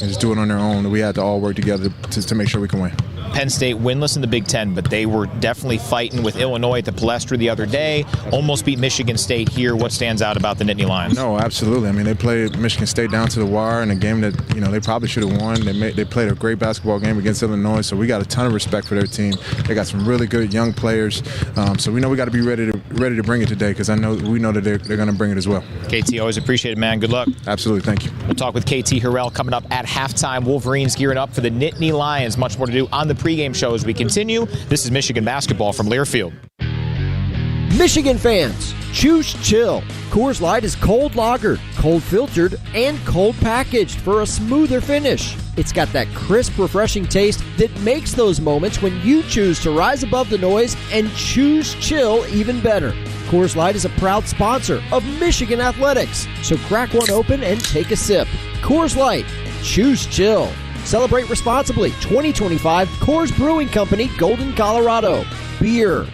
and just do it on their own. We had to all work together to make sure we can win. Penn State winless in the Big Ten, but they were definitely fighting with Illinois at the Palestra the other day. Almost beat Michigan State here. What stands out about the Nittany Lions? No, absolutely. I mean, they played Michigan State down to the wire in a game that they probably should have won. They played a great basketball game against Illinois, so we got a ton of respect for their team. They got some really good young players, so we know we got to be ready to bring it today because we know that they're going to bring it as well. KT, always appreciate it, man. Good luck. Absolutely, thank you. We'll talk with KT Harrell coming up at halftime. Wolverines gearing up for the Nittany Lions. Much more to do on the pregame show as we continue. This is Michigan basketball from Learfield. Michigan fans, choose chill. Coors Light is cold lagered, cold filtered, and cold packaged for a smoother finish. It's got that crisp, refreshing taste that makes those moments when you choose to rise above the noise and choose chill even better. Coors Light is a proud sponsor of Michigan Athletics, so crack one open and take a sip. Coors Light, choose chill. Celebrate responsibly. 2025 Coors Brewing Company, Golden, Colorado. Beer.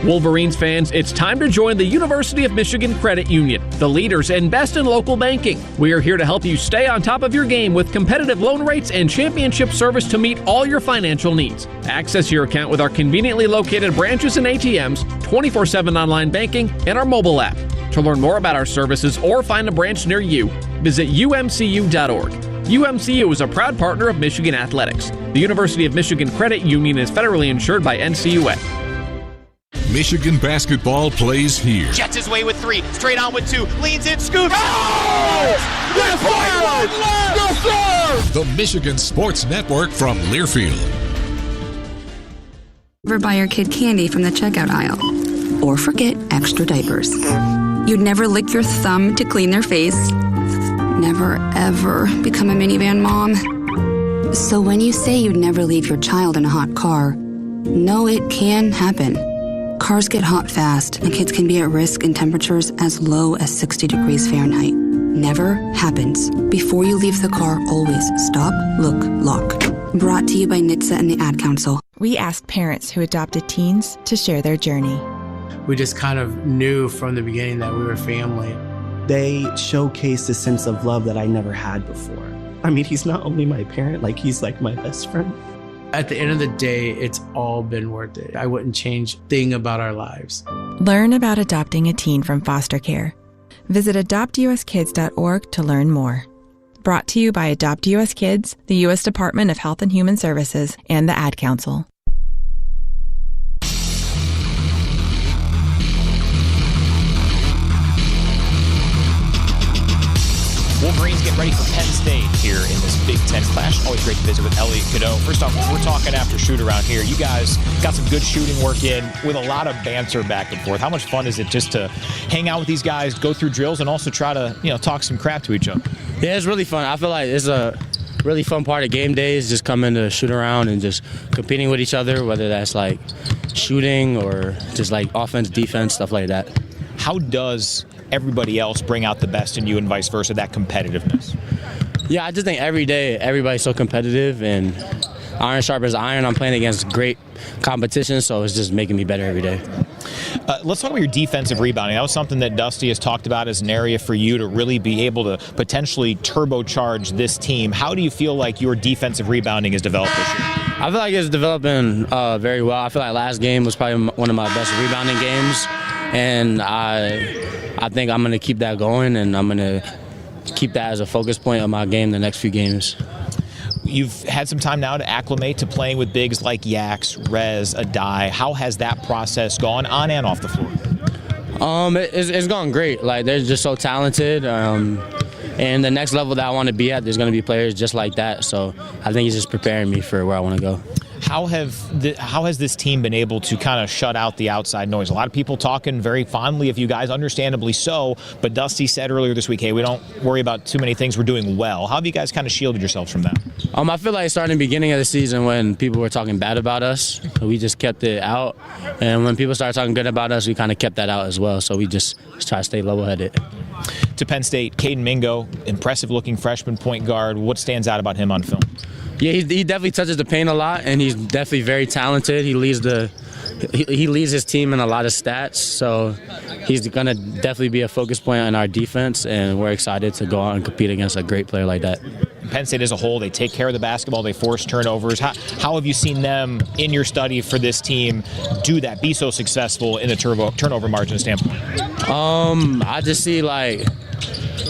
Wolverines fans, it's time to join the University of Michigan Credit Union, the leaders and best in local banking. We are here to help you stay on top of your game with competitive loan rates and championship service to meet all your financial needs. Access your account with our conveniently located branches and ATMs, 24/7 online banking, and our mobile app. To learn more about our services or find a branch near you, visit umcu.org. UMCU is a proud partner of Michigan Athletics. The University of Michigan Credit Union is federally insured by NCAA. Michigan basketball plays here. Jets his way with three, straight on with two, leans in, scoops. The Michigan Sports Network from Learfield. Never buy your kid candy from the checkout aisle. Or forget extra diapers. You'd never lick your thumb to clean their face. Never, ever become a minivan mom. So when you say you'd never leave your child in a hot car, know it can happen. Cars get hot fast, and kids can be at risk in temperatures as low as 60 degrees Fahrenheit. Never happens. Before you leave the car, always stop, look, lock. Brought to you by NHTSA and the Ad Council. We asked parents who adopted teens to share their journey. We just kind of knew from the beginning that we were family. They showcased a sense of love that I never had before. I mean, he's not only my parent, he's like my best friend. At the end of the day, it's all been worth it. I wouldn't change a thing about our lives. Learn about adopting a teen from foster care. Visit adoptuskids.org to learn more. Brought to you by Adopt US Kids, the U.S. Department of Health and Human Services, and the Ad Council. Wolverines get ready for Penn State here in this Big Ten clash. Always great to visit with Elliot Cadeau. First off, we're talking after shoot around here. You guys got some good shooting work in with a lot of banter back and forth. How much fun is it just to hang out with these guys, go through drills, and also try to talk some crap to each other? Yeah, it's really fun. I feel like it's a really fun part of game days, just coming to shoot around and just competing with each other, whether that's like shooting or just like offense, defense, stuff like that. How does everybody else bring out the best in you and vice versa, that competitiveness? Yeah, I just think every day everybody's so competitive and iron sharpens iron. I'm playing against great competition, so it's just making me better every day. Let's talk about your defensive rebounding. That was something that Dusty has talked about as an area for you to really be able to potentially turbocharge this team. How do you feel like your defensive rebounding has developed this year? I feel like it's developing very well. I feel like last game was probably one of my best rebounding games, and I think I'm going to keep that going, and I'm going to keep that as a focus point of my game the next few games. You've had some time now to acclimate to playing with bigs like Yax, Rez, Adai. How has that process gone on and off the floor? It's gone great. Like, they're just so talented. And the next level that I want to be at, there's going to be players just like that. So I think it's just preparing me for where I want to go. How has this team been able to kind of shut out the outside noise? A lot of people talking very fondly of you guys, understandably so, but Dusty said earlier this week, hey, we don't worry about too many things, we're doing well. How have you guys kind of shielded yourselves from that? I feel like starting the beginning of the season when people were talking bad about us, we just kept it out. And when people started talking good about us, we kind of kept that out as well. So we just try to stay level-headed. To Penn State, Caden Mingo, impressive-looking freshman point guard. What stands out about him on film? Yeah, he definitely touches the paint a lot, and he's definitely very talented. He leads his team in a lot of stats, so he's going to definitely be a focus point on our defense, and we're excited to go out and compete against a great player like that. Penn State as a whole, they take care of the basketball, they force turnovers. How have you seen them in your study for this team do that, be so successful in the turnover margin standpoint? I just see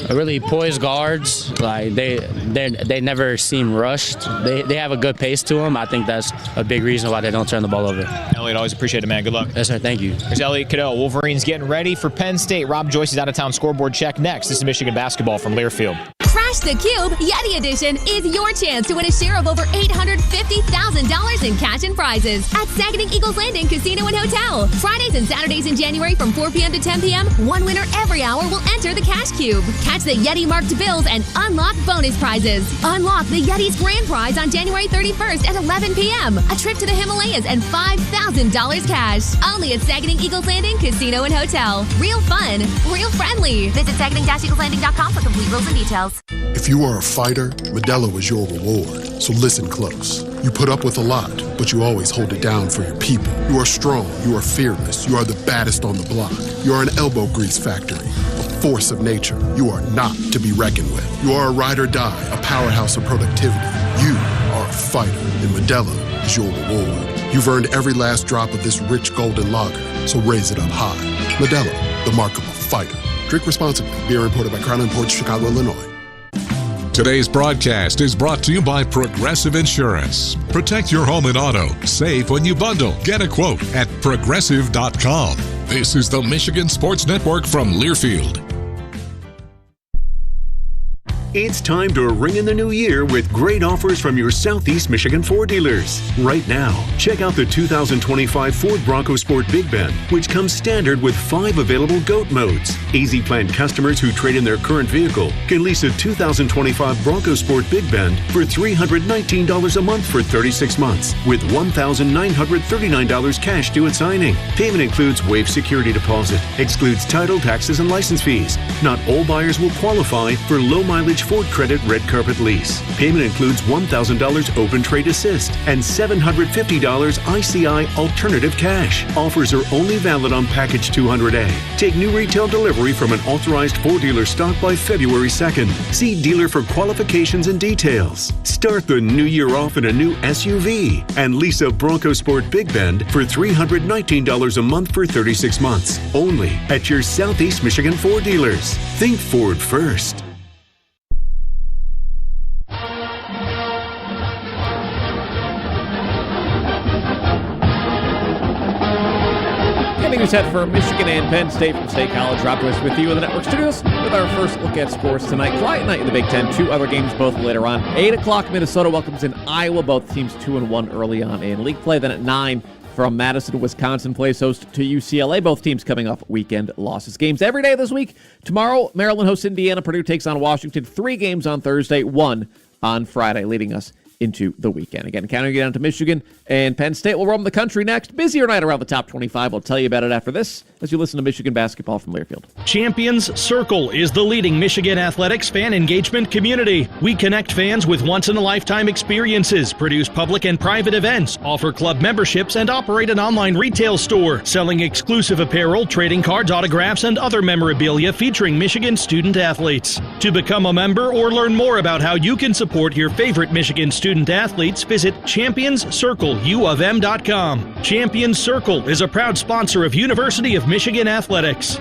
really poised guards. They never seem rushed. They have a good pace to them. I think that's a big reason why they don't turn the ball over. Elliot, always appreciate it, man. Good luck. Yes, sir. Thank you. There's Elliot Cadeau. Wolverines getting ready for Penn State. Rob Joyce is out of town. Scoreboard check next. This is Michigan basketball from Learfield. Crash the Cube Yeti Edition is your chance to win a share of over $850,000 in cash and prizes at Saginaw Eagles Landing Casino and Hotel. Fridays and Saturdays in January from 4 p.m. to 10 p.m., one winner every hour will enter the Cash Cube. Catch the Yeti marked bills and unlock bonus prizes. Unlock the Yeti's grand prize on January 31st at 11 p.m. A trip to the Himalayas and $5,000 cash. Only at Saginaw Eagles Landing Casino and Hotel. Real fun, real friendly. Visit Saginaw-EaglesLanding.com for complete rules and details. If you are a fighter, Modelo is your reward. So listen close. You put up with a lot, but you always hold it down for your people. You are strong. You are fearless. You are the baddest on the block. You are an elbow grease factory, a force of nature. You are not to be reckoned with. You are a ride or die, a powerhouse of productivity. You are a fighter, and Modelo is your reward. You've earned every last drop of this rich golden lager, so raise it up high. Modelo, the mark of a fighter. Drink responsibly. Beer imported by Crown Imports, Chicago, Illinois. Today's broadcast is brought to you by Progressive Insurance. Protect your home and auto. Save when you bundle. Get a quote at Progressive.com. This is the Michigan Sports Network from Learfield. It's time to ring in the new year with great offers from your Southeast Michigan Ford dealers. Right now, check out the 2025 Ford Bronco Sport Big Bend, which comes standard with 5 available GOAT modes. Easy Plan customers who trade in their current vehicle can lease a 2025 Bronco Sport Big Bend for $319 a month for 36 months, with $1,939 cash due at signing. Payment includes waived security deposit, excludes title, taxes, and license fees. Not all buyers will qualify for low mileage Ford Credit Red Carpet Lease. Payment includes $1,000 Open Trade Assist and $750 ICI Alternative Cash. Offers are only valid on Package 200A. Take new retail delivery from an authorized Ford dealer stock by February 2nd. See dealer for qualifications and details. Start the new year off in a new SUV and lease a Bronco Sport Big Bend for $319 a month for 36 months. Only at your Southeast Michigan Ford dealers. Think Ford first. News set for Michigan and Penn State from State College. Rob Joyce with you in the network studios with our first look at scores tonight. Quiet night in the Big Ten. 2 other games both later on. 8 o'clock, Minnesota welcomes in Iowa. Both teams 2-1 early on in league play. Then at 9 from Madison, Wisconsin plays host to UCLA. Both teams coming off weekend losses. Games every day this week. Tomorrow, Maryland hosts Indiana. Purdue takes on Washington. 3 games on Thursday, 1 on Friday, leading us into the weekend. Again, counting you down to Michigan and Penn State will roam the country next. Busier night around the top 25. We'll tell you about it after this as you listen to Michigan basketball from Learfield. Champions Circle is the leading Michigan athletics fan engagement community. We connect fans with once-in-a-lifetime experiences, produce public and private events, offer club memberships, and operate an online retail store, selling exclusive apparel, trading cards, autographs, and other memorabilia featuring Michigan student athletes. To become a member or learn more about how you can support your favorite Michigan student athletes, visit championscircleUofM.com. Champions Circle is a proud sponsor of University of Michigan Athletics.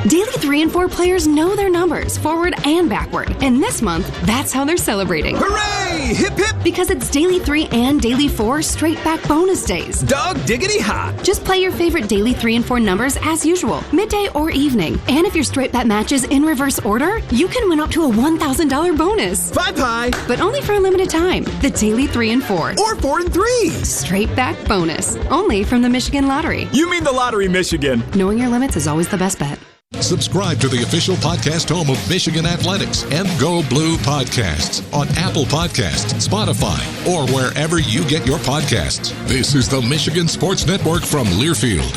Daily 3 and 4 players know their numbers, forward and backward. And this month, that's how they're celebrating. Hooray! Hip hip! Because it's Daily 3 and Daily 4 straight back bonus days. Dog diggity hot! Just play your favorite Daily 3 and 4 numbers as usual, midday or evening. And if your straight bet matches in reverse order, you can win up to a $1,000 bonus. Bye pie! But only for a limited time. The Daily 3 and 4. Or 4 and 3! Straight back bonus. Only from the Michigan Lottery. You mean the Lottery, Michigan. Knowing your limits is always the best bet. Subscribe to the official podcast home of Michigan Athletics and Go Blue Podcasts on Apple Podcasts, Spotify, or wherever you get your podcasts. This is the Michigan Sports Network from Learfield.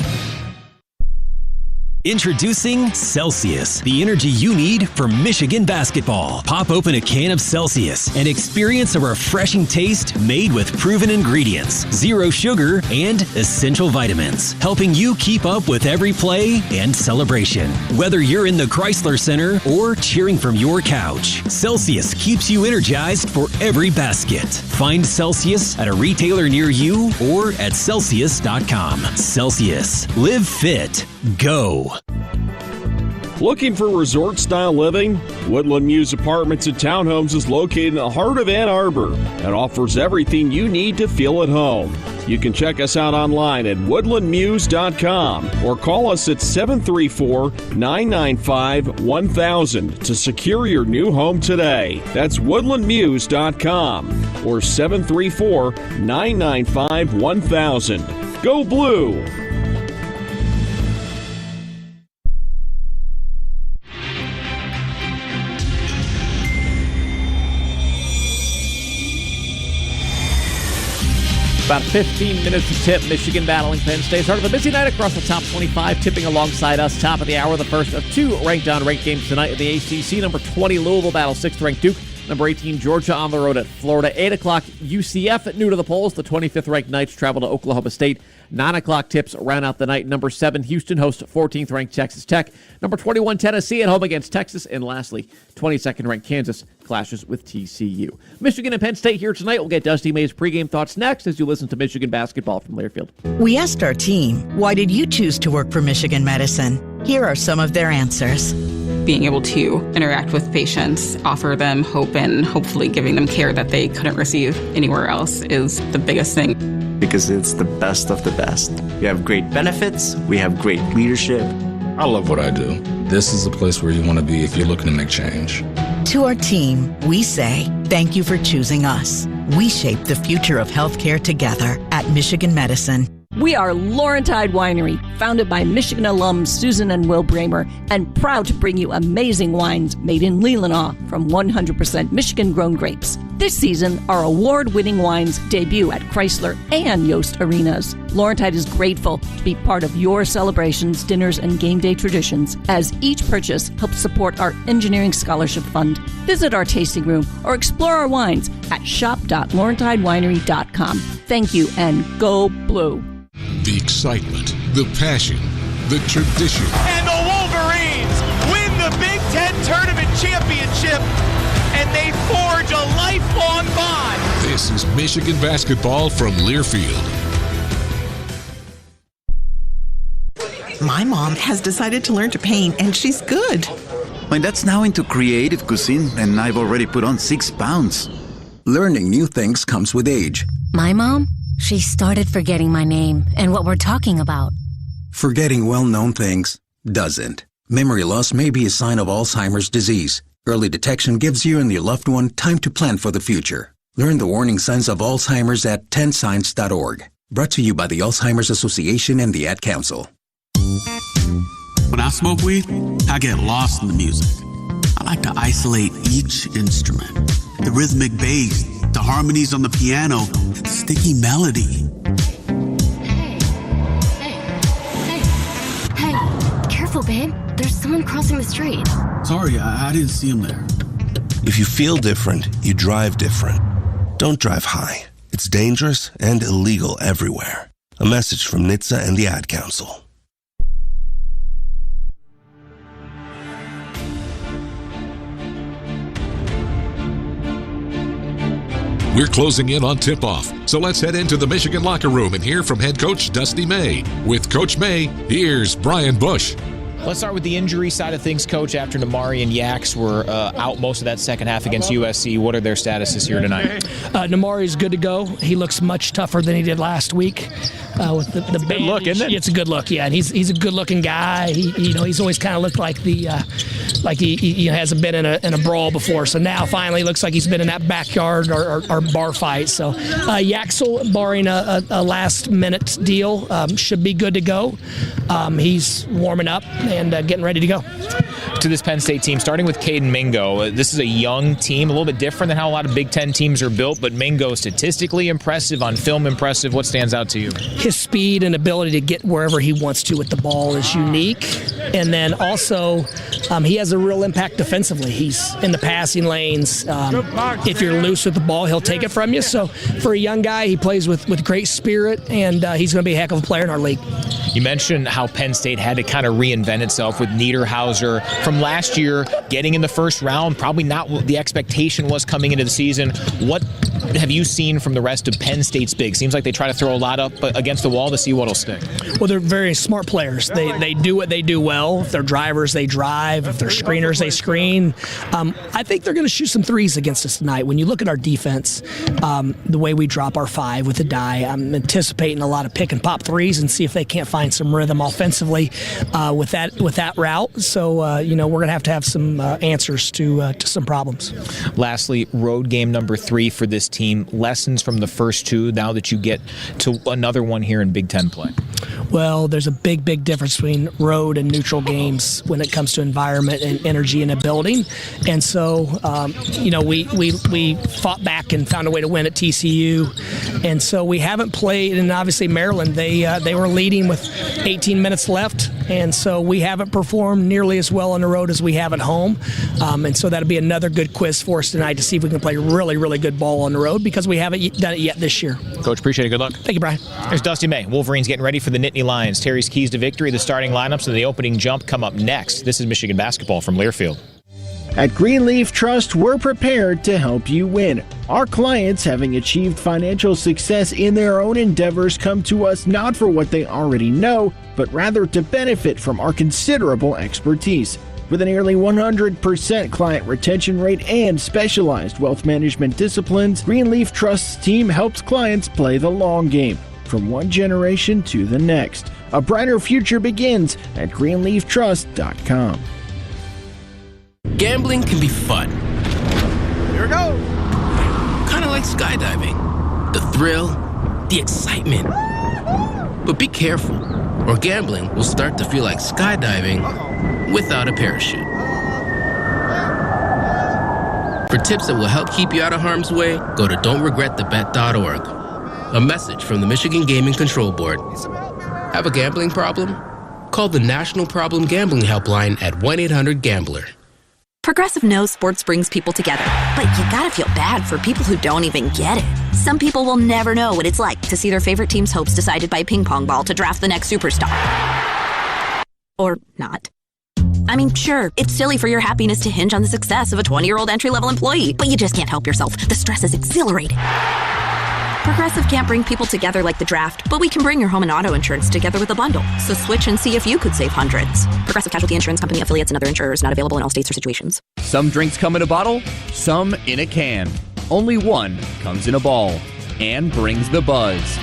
Introducing Celsius, the energy you need for Michigan basketball. Pop open a can of Celsius and experience a refreshing taste made with proven ingredients, zero sugar, and essential vitamins, helping you keep up with every play and celebration. Whether you're in the Chrysler Center or cheering from your couch, Celsius keeps you energized for every basket. Find Celsius at a retailer near you or at Celsius.com. Celsius. Live fit. Go. Looking for resort-style living? Woodland Muse Apartments and Townhomes is located in the heart of Ann Arbor and offers everything you need to feel at home. You can check us out online at woodlandmuse.com or call us at 734-995-1000 to secure your new home today. That's woodlandmuse.com or 734-995-1000. Go Blue! About 15 minutes to tip. Michigan battling Penn State. Start of a busy night across the top 25. Tipping alongside us. Top of the hour, the first of two ranked-on-ranked games tonight in the ACC. Number 20, Louisville battle 6th-ranked Duke. Number 18, Georgia on the road at Florida. 8 o'clock, UCF new to the polls. The 25th-ranked Knights travel to Oklahoma State. 9 o'clock tips round out the night. Number 7, Houston hosts 14th-ranked Texas Tech. Number 21, Tennessee at home against Texas. And lastly, 22nd-ranked Kansas clashes with TCU. Michigan and Penn State here tonight. We'll get Dusty May's pregame thoughts next as you listen to Michigan basketball from Learfield. We asked our team, why did you choose to work for Michigan Medicine? Here are some of their answers. Being able to interact with patients, offer them hope, and hopefully giving them care that they couldn't receive anywhere else is the biggest thing. Because it's the best of the best. We have great benefits, we have great leadership. I love what I do. This is a place where you want to be if you're looking to make change. To our team, we say, thank you for choosing us. We shape the future of healthcare together at Michigan Medicine. We are Laurentide Winery, founded by Michigan alums Susan and Will Bramer, and proud to bring you amazing wines made in Leelanau from 100% Michigan-grown grapes. This season, our award-winning wines debut at Chrysler and Yost Arenas. Laurentide is grateful to be part of your celebrations, dinners, and game day traditions, as each purchase helps support our Engineering Scholarship Fund. Visit our tasting room or explore our wines at shop.laurentidewinery.com. Thank you, and go Blue. The excitement, the passion, the tradition. And the Wolverines win the Big Ten Tournament Championship, and they forge a lifelong bond. This is Michigan basketball from Learfield. My mom has decided to learn to paint, and she's good. My dad's now into creative cuisine, and I've already put on 6 pounds. Learning new things comes with age. My mom? She started forgetting my name and what we're talking about. Forgetting well-known things doesn't. Memory loss may be a sign of Alzheimer's disease. Early detection gives you and your loved one time to plan for the future. Learn the warning signs of Alzheimer's at 10signs.org. Brought to you by the Alzheimer's Association and the Ad Council. When I smoke weed, I get lost in the music. I like to isolate each instrument. The rhythmic bass, the harmonies on the piano, the sticky melody. Hey, careful, babe. There's someone crossing the street. Sorry, I didn't see him there. If you feel different, you drive different. Don't drive high. It's dangerous and illegal everywhere. A message from NHTSA and the Ad Council. We're closing in on tip-off, so let's head into the Michigan locker room and hear from head coach Dusty May. With Coach May, here's Brian Bush. Let's start with the injury side of things, Coach. After Namari and Yaks were out most of that second half against USC, what are their statuses here tonight? Namari's good to go. He looks much tougher than he did last week. With the bandage. Good look, isn't it? It's a good look, yeah. And he's a good-looking guy. He's always kind of looked like he hasn't been in a brawl before. So now finally looks like he's been in that backyard or bar fight. So Yaxel, barring a last-minute deal, should be good to go. He's warming up and getting ready to go. to this Penn State team, starting with Caden Mingo. This is a young team, a little bit different than how a lot of Big Ten teams are built, but Mingo statistically impressive, on film impressive. What stands out to you? His speed and ability to get wherever he wants to with the ball is unique. And then also, he has a real impact defensively. He's in the passing lanes. If you're loose with the ball, he'll take it from you. So for a young guy, he plays with great spirit, and he's going to be a heck of a player in our league. You mentioned how Penn State had to kind of reinvent itself with Niederhauser from last year, getting in the first round, probably not what the expectation was coming into the season. What have you seen from the rest of Penn State's big? Seems like they try to throw a lot up against the wall to see what'll stick. Well, they're very smart players. They do what they do well. If they're drivers, they drive. If they're screeners, they screen. I think they're going to shoot some threes against us tonight. When you look at our defense, the way we drop our 5 with the die, I'm anticipating a lot of pick and pop threes and see if they can't find some rhythm offensively with that route. So we're going to have some answers to some problems. Lastly, road game number 3 for this team. Lessons from the first 2 now that you get to another one here in Big Ten play. Well, there's a big difference between road and neutral games when it comes to environment and energy in a building. And so, we fought back and found a way to win at TCU. And so we haven't played, and obviously Maryland, they were leading with 18 minutes left. And so we haven't performed nearly as well on the road as we have at home. And so that'll be another good quiz for us tonight to see if we can play really, really good ball on the road because we haven't done it yet this year. Coach, appreciate it. Good luck. Thank you, Brian. There's Dusty May. Wolverines getting ready for the Nittany Lions. Terry's keys to victory, the starting lineups, and the opening jump come up next. This is Michigan basketball from Learfield. At Greenleaf Trust, we're prepared to help you win. Our clients, having achieved financial success in their own endeavors, come to us not for what they already know, but rather to benefit from our considerable expertise. With a nearly 100% client retention rate and specialized wealth management disciplines, Greenleaf Trust's team helps clients play the long game, from one generation to the next. A brighter future begins at greenleaftrust.com. Gambling can be fun. Here we go. Kind of like skydiving. The thrill, the excitement. But be careful, or gambling will start to feel like skydiving without a parachute. For tips that will help keep you out of harm's way, go to don'tregretthebet.org. A message from the Michigan Gaming Control Board. Have a gambling problem? Call the National Problem Gambling Helpline at 1-800-GAMBLER. Progressive knows sports brings people together, but you gotta feel bad for people who don't even get it. Some people will never know what it's like to see their favorite team's hopes decided by a ping pong ball to draft the next superstar. Or not. I mean, sure, it's silly for your happiness to hinge on the success of a 20-year-old entry-level employee, but you just can't help yourself. The stress is exhilarating. Progressive can't bring people together like the draft, but we can bring your home and auto insurance together with a bundle. So switch and see if you could save hundreds. Progressive Casualty Insurance Company, affiliates, and other insurers not available in all states or situations. Some drinks come in a bottle, some in a can. Only one comes in a ball and brings the buzz.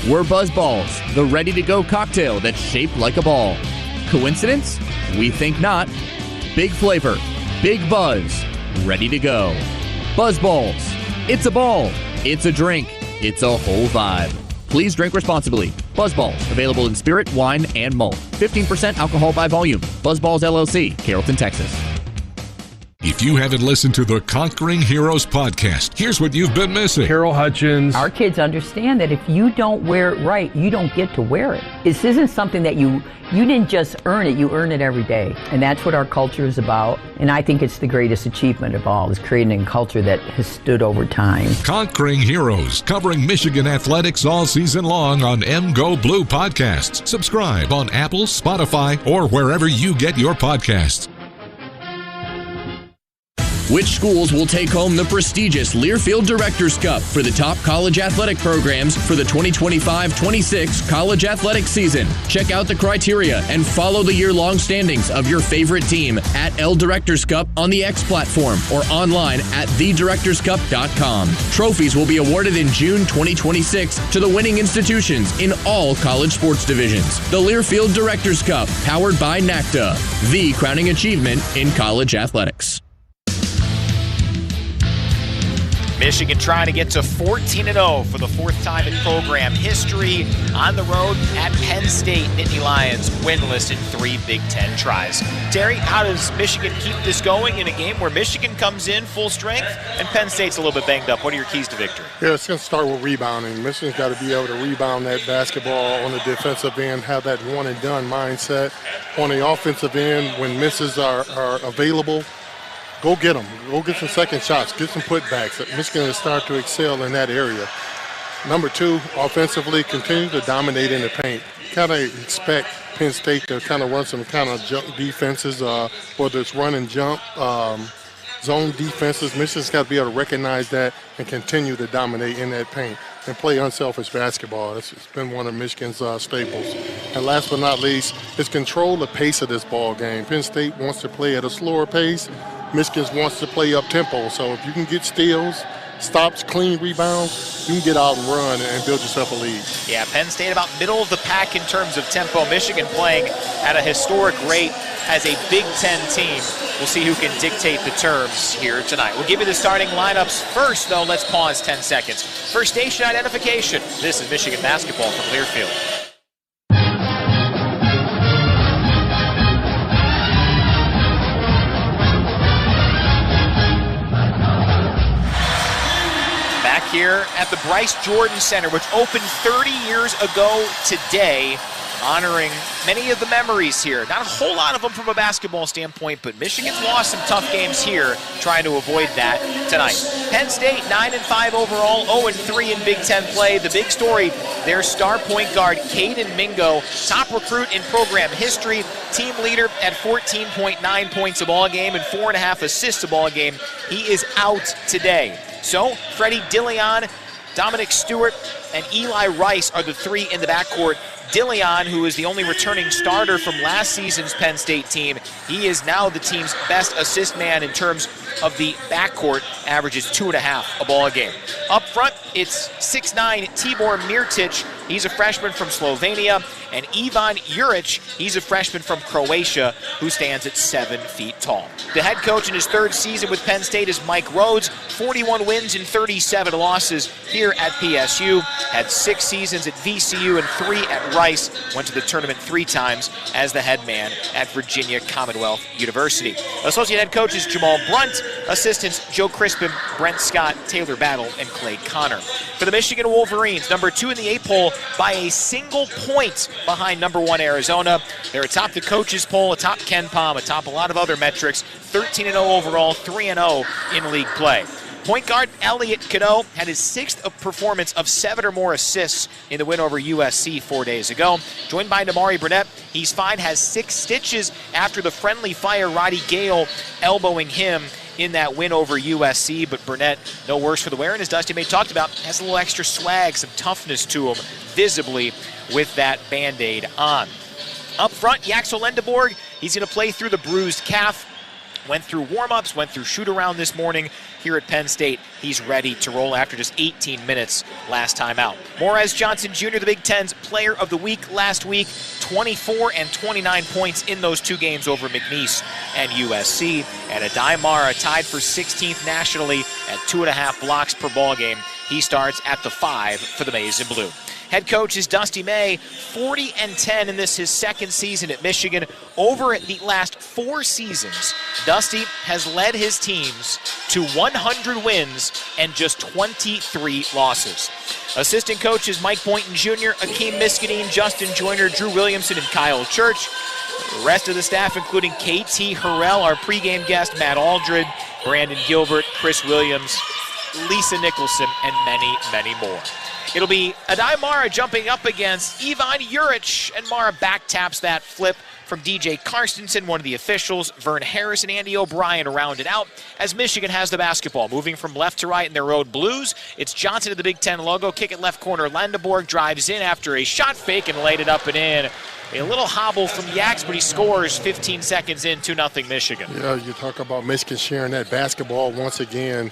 We're Buzz Balls, the ready-to-go cocktail that's shaped like a ball. Coincidence? We think not. Big flavor, big buzz, ready to go. Buzz Balls. It's a ball. It's a drink. It's a whole vibe. Please drink responsibly. Buzz Balls, available in spirit, wine, and malt. 15% alcohol by volume. Buzz Balls LLC, Carrollton, Texas. If you haven't listened to the Conquering Heroes podcast, here's what you've been missing. Carol Hutchins. Our kids understand that if you don't wear it right, you don't get to wear it. This isn't something that you didn't just earn it, you earn it every day. And that's what our culture is about. And I think it's the greatest achievement of all, is creating a culture that has stood over time. Conquering Heroes, covering Michigan athletics all season long on MGO Blue Podcasts. Subscribe on Apple, Spotify, or wherever you get your podcasts. Which schools will take home the prestigious Learfield Directors Cup for the top college athletic programs for the 2025-26 college athletic season? Check out the criteria and follow the year-long standings of your favorite team at L Directors Cup on the X platform or online at thedirectorscup.com. Trophies will be awarded in June 2026 to the winning institutions in all college sports divisions. The Learfield Directors Cup, powered by NACDA, the crowning achievement in college athletics. Michigan trying to get to 14-0 for the fourth time in program history. On the road at Penn State, Nittany Lions winless in 3 Big Ten tries. Terry, how does Michigan keep this going in a game where Michigan comes in full strength and Penn State's a little bit banged up? What are your keys to victory? Yeah, it's going to start with rebounding. Michigan's got to be able to rebound that basketball on the defensive end, have that one-and-done mindset. On the offensive end, when misses are available, go get them. Go get some second shots. Get some putbacks. Michigan will start to excel in that area. Number 2, offensively, continue to dominate in the paint. Kind of expect Penn State to kind of run some kind of jump defenses, whether it's run and jump, zone defenses. Michigan's got to be able to recognize that and continue to dominate in that paint and play unselfish basketball. It's been one of Michigan's staples. And last but not least, is control the pace of this ball game. Penn State wants to play at a slower pace. Michigan wants to play up-tempo. So if you can get steals, stops, clean rebounds, you can get out and run and build yourself a lead. Yeah, Penn State about middle of the pack in terms of tempo. Michigan playing at a historic rate as a Big Ten team. We'll see who can dictate the terms here tonight. We'll give you the starting lineups first, though. Let's pause 10 seconds. First station identification. This is Michigan basketball from Learfield. Here at the Bryce Jordan Center, which opened 30 years ago today, honoring many of the memories here. Not a whole lot of them from a basketball standpoint, but Michigan's lost some tough games here, trying to avoid that tonight. Penn State, 9-5 overall, 0-3 in Big Ten play. The big story, their star point guard, Caden Mingo, top recruit in program history, team leader at 14.9 points a ball game and 4.5 assists a ball game. He is out today. So, Freddie Dilion, Dominic Stewart, and Eli Rice are the 3 in the backcourt. Dilion, who is the only returning starter from last season's Penn State team, he is now the team's best assist man in terms of the backcourt, averages 2.5 a ball game. Up front, it's 6'9" Tibor Mirtic. He's a freshman from Slovenia. And Ivan Juric, he's a freshman from Croatia who stands at 7 feet tall. The head coach in his 3rd season with Penn State is Mike Rhodes. 41 wins and 37 losses here at PSU. Had 6 seasons at VCU and 3 at Rice. Went to the tournament 3 times as the head man at Virginia Commonwealth University. Associate head coach is Jamal Brunt. Assistants Joe Crispin, Brent Scott, Taylor Battle, and Clay Connor. For the Michigan Wolverines, number 2 in the A poll by a single point behind number 1 Arizona. They're atop the coaches poll, atop Ken Pom, atop a lot of other metrics. 13-0 overall, 3-0 in league play. Point guard Elliot Cadeau had his 6th performance of 7 or more assists in the win over USC 4 days ago. Joined by Damari Burnett, he's fine, has 6 stitches after the friendly fire Roddy Gale elbowing him in that win over USC, but Burnett no worse for the wear, and as Dusty May talked about, has a little extra swag, some toughness to him visibly with that Band-Aid on. Up front, Yaxel Lendeborg, he's going to play through the bruised calf. Went through warm-ups, went through shoot-around this morning here at Penn State. He's ready to roll after just 18 minutes last time out. Morez Johnson Jr., the Big Ten's Player of the Week last week, 24 and 29 points in those 2 games over McNeese and USC. And Adai Mara tied for 16th nationally at 2.5 blocks per ball game. He starts at the 5 for the Maize and Blue. Head coach is Dusty May, 40-10 in this his 2nd season at Michigan. Over the last 4 seasons, Dusty has led his teams to 100 wins and just 23 losses. Assistant coaches Mike Boynton Jr., Akeem Miskadeen, Justin Joyner, Drew Williamson, and Kyle Church. The rest of the staff, including KT Harrell, our pregame guest, Matt Aldred, Brandon Gilbert, Chris Williams, Lisa Nicholson, and many, many more. It'll be Adai Mara jumping up against Ivan Juric, and Mara back taps that flip from DJ Karstensen, one of the officials. Vern Harris and Andy O'Brien round it out as Michigan has the basketball. Moving from left to right in their road blues, it's Johnson to the Big Ten logo. Kick it left corner. Landeborg drives in after a shot fake and laid it up and in. A little hobble from Yax, but he scores 15 seconds in, 2-0 Michigan. Yeah, you talk about Michigan sharing that basketball once again,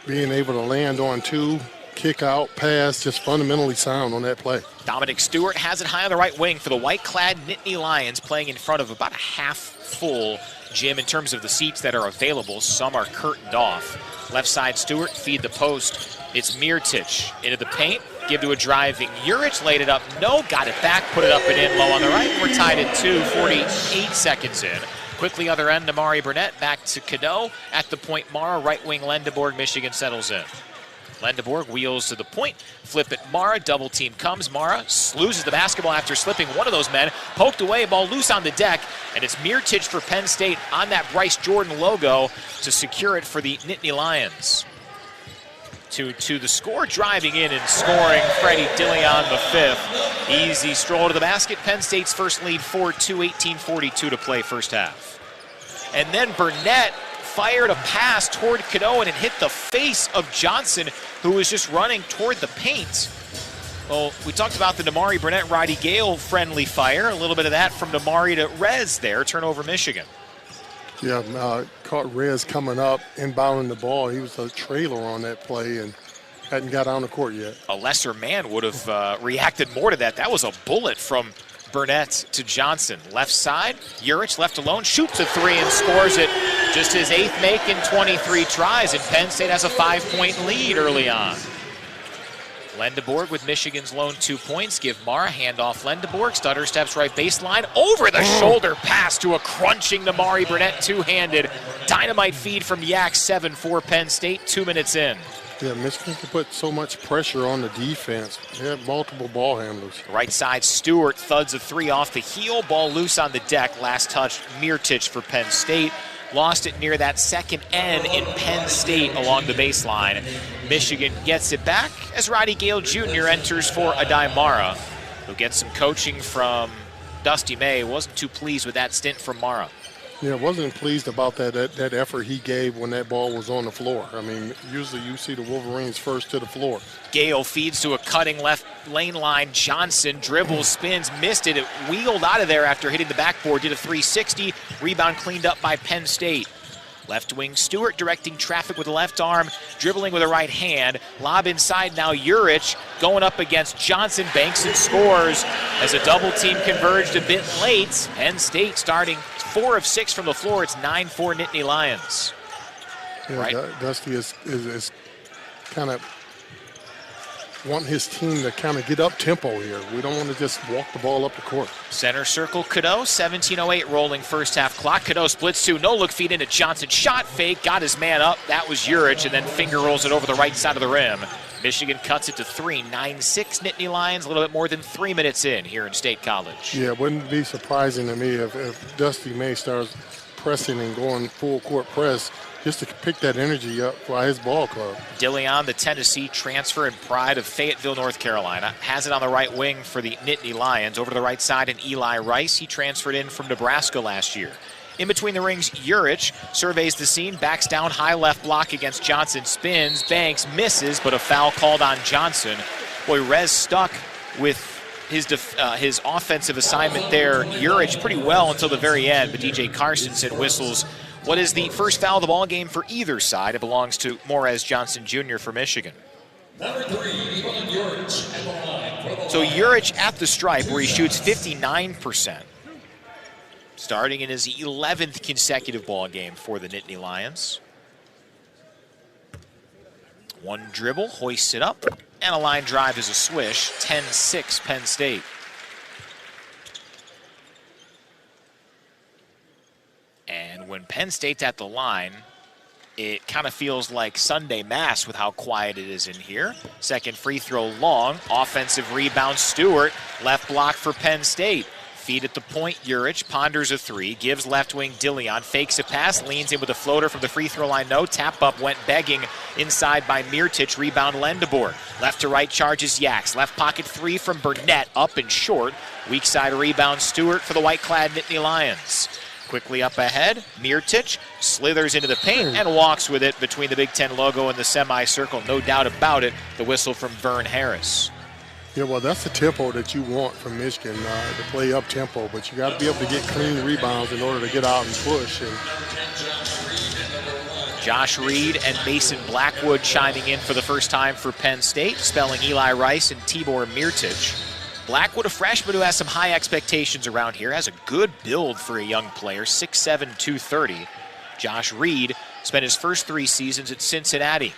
being able to land on 2. Kick out, pass, just fundamentally sound on that play. Dominic Stewart has it high on the right wing for the white-clad Nittany Lions, playing in front of about a half-full Jim, in terms of the seats that are available, some are curtained off. Left side, Stewart, feed the post. It's Mirtic into the paint. Give to a driving Juric, laid it up. No, got it back, put it up and in low on the right. We're tied at 2, 48 seconds in. Quickly other end, Amari Burnett back to Cadeau. At the point, Mara, right wing, Lendeborg, Michigan settles in. Lendeborg wheels to the point, flip it, Mara, double team comes. Mara loses the basketball after slipping one of those men. Poked away, ball loose on the deck, and it's Mirtic for Penn State on that Bryce Jordan logo to secure it for the Nittany Lions. To the score, driving in and scoring, Freddie Dillon the fifth. Easy stroll to the basket. Penn State's first lead 4-2, 18:42 to play first half. And then Burnett fired a pass toward Cadeau and it hit the face of Johnson, who was just running toward the paint. Well, we talked about the Damari Burnett, Roddy Gale friendly fire. A little bit of that from Damari to Rez there. Turnover Michigan. Yeah, caught Rez coming up, inbounding the ball. He was a trailer on that play and hadn't got on the court yet. A lesser man would have reacted more to that. That was a bullet from Burnett to Johnson. Left side, Juric left alone, shoots a three and scores it. Just his 8th make in 23 tries, and Penn State has a 5-point lead early on. Lendeborg with Michigan's lone 2 points. Give Mara, handoff Lendeborg. Stutter steps right baseline. Over the shoulder pass to a crunching Damari Burnett, two-handed. Dynamite feed from Yak, 7-4 Penn State, 2 minutes in. Yeah, Michigan can put so much pressure on the defense. They have multiple ball handlers. Right side, Stewart thuds a three off the heel. Ball loose on the deck. Last touch, Mirtic for Penn State. Lost it near that second end in Penn State along the baseline. Michigan gets it back as Roddy Gale Jr. enters for Adai Mara, who gets some coaching from Dusty May. Wasn't too pleased with that stint from Mara. Yeah, wasn't pleased about that effort he gave when that ball was on the floor. I mean, usually you see the Wolverines first to the floor. Gale feeds to a cutting left lane line. Johnson dribbles, spins, missed it. It wheeled out of there after hitting the backboard. Did a 360. Rebound cleaned up by Penn State. Left wing Stewart directing traffic with the left arm, dribbling with a right hand. Lob inside now, Juric going up against Johnson, banks and scores as a double team converged a bit late. Penn State starting 4 of 6 from the floor. It's 9-4 Nittany Lions. Yeah, right. Dusty is kind of want his team to kind of get up tempo here. We don't want to just walk the ball up the court. Center circle, Cadeau, 17:08 rolling first half clock. Cadeau splits 2, no look feed into Johnson. Shot fake, got his man up. That was Juric, and then finger rolls it over the right side of the rim. Michigan cuts it to 3, 9-6 Nittany Lions, a little bit more than 3 minutes in here in State College. Yeah, it wouldn't be surprising to me if Dusty May starts pressing and going full court press just to pick that energy up by his ball club. Dillon, the Tennessee transfer and pride of Fayetteville, North Carolina, has it on the right wing for the Nittany Lions. Over to the right side, and Eli Rice. He transferred in from Nebraska last year. In between the rings, Juric surveys the scene, backs down, high left block against Johnson, spins, banks, misses, but a foul called on Johnson. Boy, Rez stuck with his offensive assignment there. Juric pretty well until the very end, but DJ Carstensen whistles what is the first foul of the ball game for either side. It belongs to Morez Johnson Jr. for Michigan. Number 3, Juric at the line. So Juric at the stripe where he shoots 59%. Starting in his 11th consecutive ball game for the Nittany Lions. One dribble, hoists it up, and a line drive is a swish. 10-6 Penn State. And when Penn State's at the line, it kind of feels like Sunday Mass with how quiet it is in here. Second free throw long, offensive rebound Stewart, left block for Penn State. Feed at the point, Juric ponders a 3, gives left wing Dillon, fakes a pass, leans in with a floater from the free throw line. No, tap up went begging inside by Mirtic, rebound Lendeborg. Left to right charges Yaks, left pocket 3 from Burnett, up and short. Weak side rebound Stewart for the white-clad Nittany Lions. Quickly up ahead, Mirtic slithers into the paint and walks with it between the Big Ten logo and the semicircle. No doubt about it, the whistle from Vern Harris. Yeah, well, that's the tempo that you want from Michigan, to play up tempo, but you got to be able to get clean rebounds in order to get out and push. And Josh Reed and Mason Blackwood chiming in for the first time for Penn State, spelling Eli Rice and Tibor Mirtic. Blackwood, a freshman who has some high expectations around here, has a good build for a young player, 6'7", 230. Josh Reed spent his first 3 seasons at Cincinnati.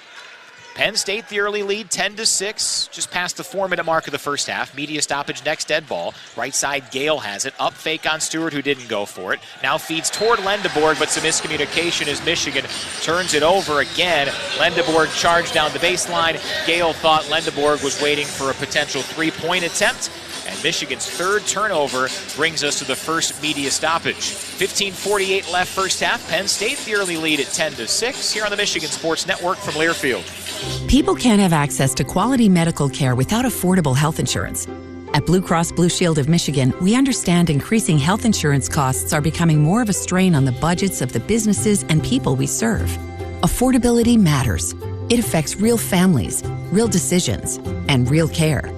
Penn State, the early lead, 10-6, just past the 4-minute mark of the first half. Media stoppage, next dead ball. Right side, Gale has it. Up fake on Stewart, who didn't go for it. Now feeds toward Lendeborg, but some miscommunication as Michigan turns it over again. Lendeborg charged down the baseline. Gale thought Lendeborg was waiting for a potential 3-point attempt. And Michigan's third turnover brings us to the first media stoppage. 15:48 left first half. Penn State, the early lead at 10-6. Here on the Michigan Sports Network from Learfield. People can't have access to quality medical care without affordable health insurance. At Blue Cross Blue Shield of Michigan, we understand increasing health insurance costs are becoming more of a strain on the budgets of the businesses and people we serve. Affordability matters. It affects real families, real decisions, and real care.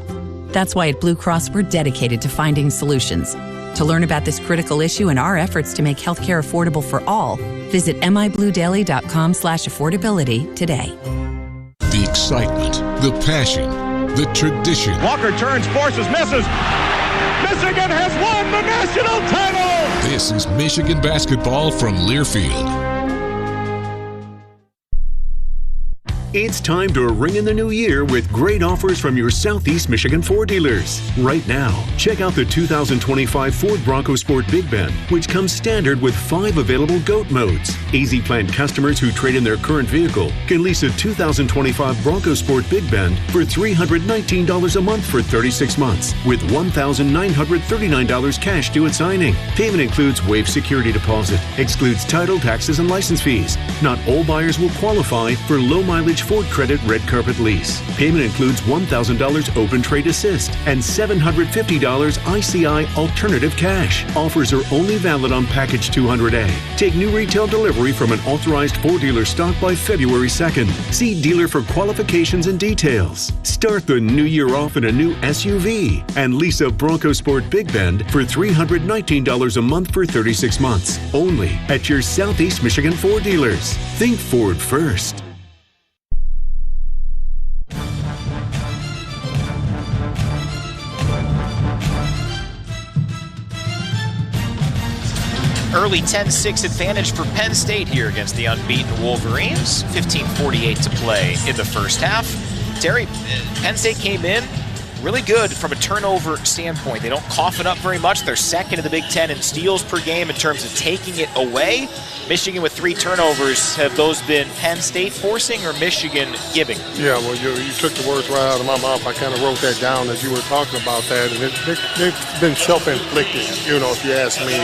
That's why at Blue Cross, we're dedicated to finding solutions. To learn about this critical issue and our efforts to make healthcare affordable for all, visit mibluedaily.com/affordability today. The excitement, the passion, the tradition. Walker turns, forces, misses. Michigan has won the national title! This is Michigan basketball from Learfield. It's time to ring in the new year with great offers from your Southeast Michigan Ford dealers. Right now, check out the 2025 Ford Bronco Sport Big Bend, which comes standard with 5 available GOAT modes. Easy Plan customers who trade in their current vehicle can lease a 2025 Bronco Sport Big Bend for $319 a month for 36 months, with $1,939 cash due at signing. Payment includes waived security deposit, excludes title, taxes, and license fees. Not all buyers will qualify for low mileage Ford Credit Red Carpet Lease. Payment includes $1,000 Open Trade Assist and $750 ICI Alternative Cash. Offers are only valid on Package 200A. Take new retail delivery from an authorized Ford dealer stock by February 2nd. See dealer for qualifications and details. Start the new year off in a new SUV and lease a Bronco Sport Big Bend for $319 a month for 36 months. Only at your Southeast Michigan Ford dealers. Think Ford first. Early 10-6 advantage for Penn State here against the unbeaten Wolverines. 15:48 to play in the first half. Terry, Penn State came in really good from a turnover standpoint. They don't cough it up very much. They're second in the Big Ten in steals per game in terms of taking it away. Michigan with 3 turnovers. Have those been Penn State forcing or Michigan giving? Yeah, well, you took the words right out of my mouth. I kind of wrote that down as you were talking about that, and they've been self-inflicted, if you ask me.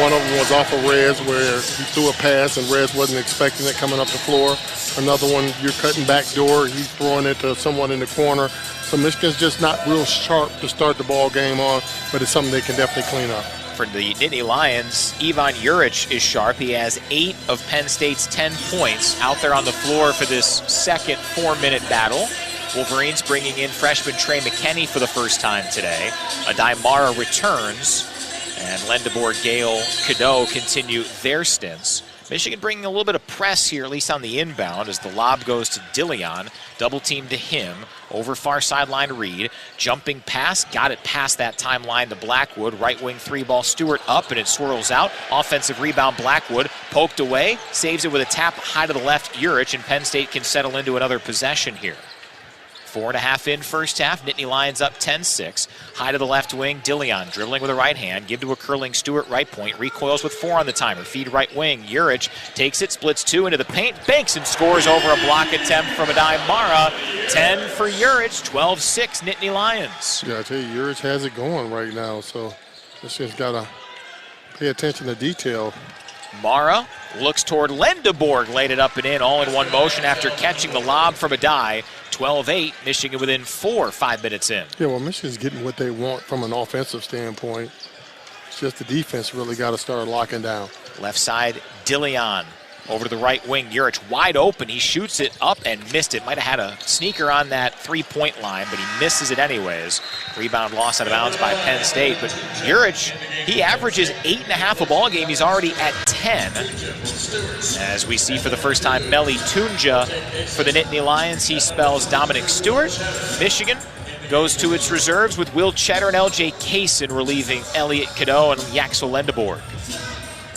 One of them was off of Rez where he threw a pass and Rez wasn't expecting it coming up the floor. Another one, you're cutting back door, he's throwing it to someone in the corner. So Michigan's just not real sharp to start the ball game on, but it's something they can definitely clean up. For the Nittany Lions, Ivan Juric is sharp. He has 8 of Penn State's 10 points out there on the floor for this second 4-minute battle. Wolverines bringing in freshman Trey McKinney for the first time today. Adai Mara returns, and Lendeborg, Gale, Cadeau continue their stints. Michigan bringing a little bit of press here, at least on the inbound, as the lob goes to Dillion. Double team to him. Over far sideline Reed. Jumping pass. Got it past that timeline to Blackwood. Right wing 3-ball Stewart up, and it swirls out. Offensive rebound Blackwood. Poked away. Saves it with a tap high to the left Juric, and Penn State can settle into another possession here. 4.5 in first half. Nittany Lions up 10-6. High to the left wing. Dillion dribbling with a right hand. Give to a curling Stewart right point. Recoils with 4 on the timer. Feed right wing. Juric takes it. Splits 2 into the paint. Banks and scores over a block attempt from Adai Mara. 10 for Juric. 12-6 Nittany Lions. Yeah, I tell you, Juric has it going right now. So this just got to pay attention to detail. Mara looks toward Lendeborg. Laid it up and in all in one motion after catching the lob from Adai. 12-8, Michigan within 4, 5 minutes in. Yeah, well, Michigan's getting what they want from an offensive standpoint. It's just the defense really got to start locking down. Left side, Dillion. Over to the right wing, Juric wide open. He shoots it up and missed it. Might have had a sneaker on that 3-point line, but he misses it anyways. Rebound loss out of bounds by Penn State. But Juric, he averages 8.5 a ball game. He's already at 10. As we see for the first time, Meli Tunja for the Nittany Lions. He spells Dominic Stewart. Michigan goes to its reserves with Will Cheddar and LJ Kaysen relieving Elliot Cadeau and Yaxel Lendeborg.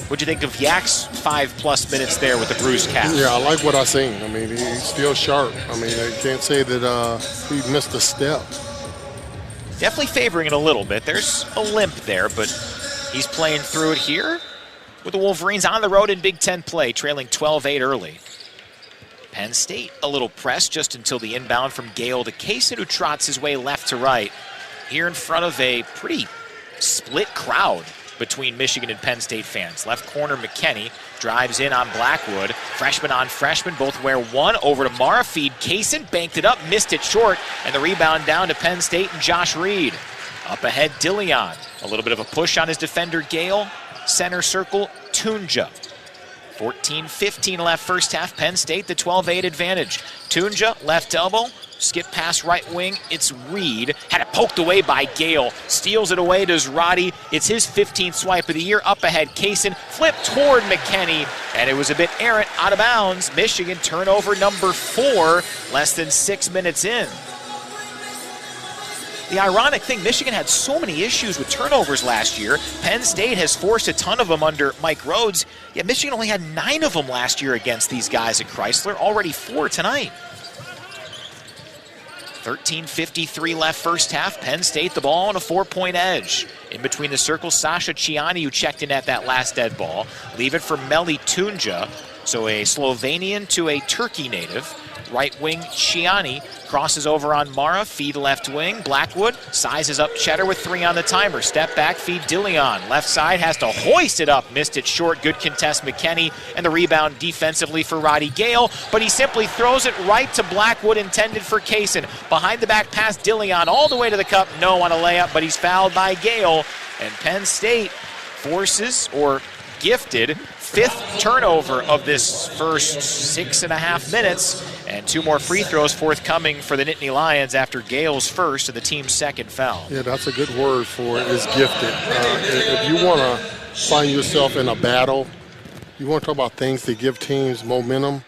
What'd you think of Yak's 5+ minutes there with the bruised calf? Yeah, I like what I seen. I mean, he's still sharp. I mean, I can't say that he missed a step. Definitely favoring it a little bit. There's a limp there, but he's playing through it here with the Wolverines on the road in Big Ten play, trailing 12-8 early. Penn State a little pressed just until the inbound from Gale to Kaysen, who trots his way left to right here in front of a pretty split crowd between Michigan and Penn State fans. Left corner McKinney drives in on Blackwood. Freshman on freshman, both wear one. Over to Mara, feed Kaysen, banked it up, missed it short, and the rebound down to Penn State and Josh Reed. Up ahead, Dillion. A little bit of a push on his defender, Gale. Center circle, Tunja. 14-15 left first half. Penn State, the 12-8 advantage. Tunja, left elbow. Skip pass right wing. It's Reed. Had it poked away by Gale. Steals it away to Roddy. It's his 15th swipe of the year. Up ahead, Kaysen. Flip toward McKinney. And it was a bit errant, out of bounds. Michigan turnover number 4, less than 6 minutes in. The ironic thing, Michigan had so many issues with turnovers last year. Penn State has forced a ton of them under Mike Rhodes. Yet Michigan only had 9 of them last year against these guys at Chrysler. Already 4 tonight. 13:53 left first half. Penn State the ball on a 4-point edge. In between the circles, Sasha Ciani, who checked in at that last dead ball. Leave it for Meli Tunja. So a Slovenian to a Turkey native. Right wing Ciani crosses over on Mara, feed left wing. Blackwood sizes up Cheddar with 3 on the timer. Step back, feed Dillion. Left side has to hoist it up. Missed it short. Good contest McKinney. And the rebound defensively for Roddy Gale. But he simply throws it right to Blackwood, intended for Kaysen. Behind the back pass, Dillion all the way to the cup. No on a layup, but he's fouled by Gale. And Penn State forces, or gifted, 5th turnover of this first 6.5 minutes, and 2 more free throws forthcoming for the Nittany Lions after Gale's first and the team's second foul. Yeah, that's a good word for it, is gifted. If you want to find yourself in a battle, you want to talk about things that give teams momentum,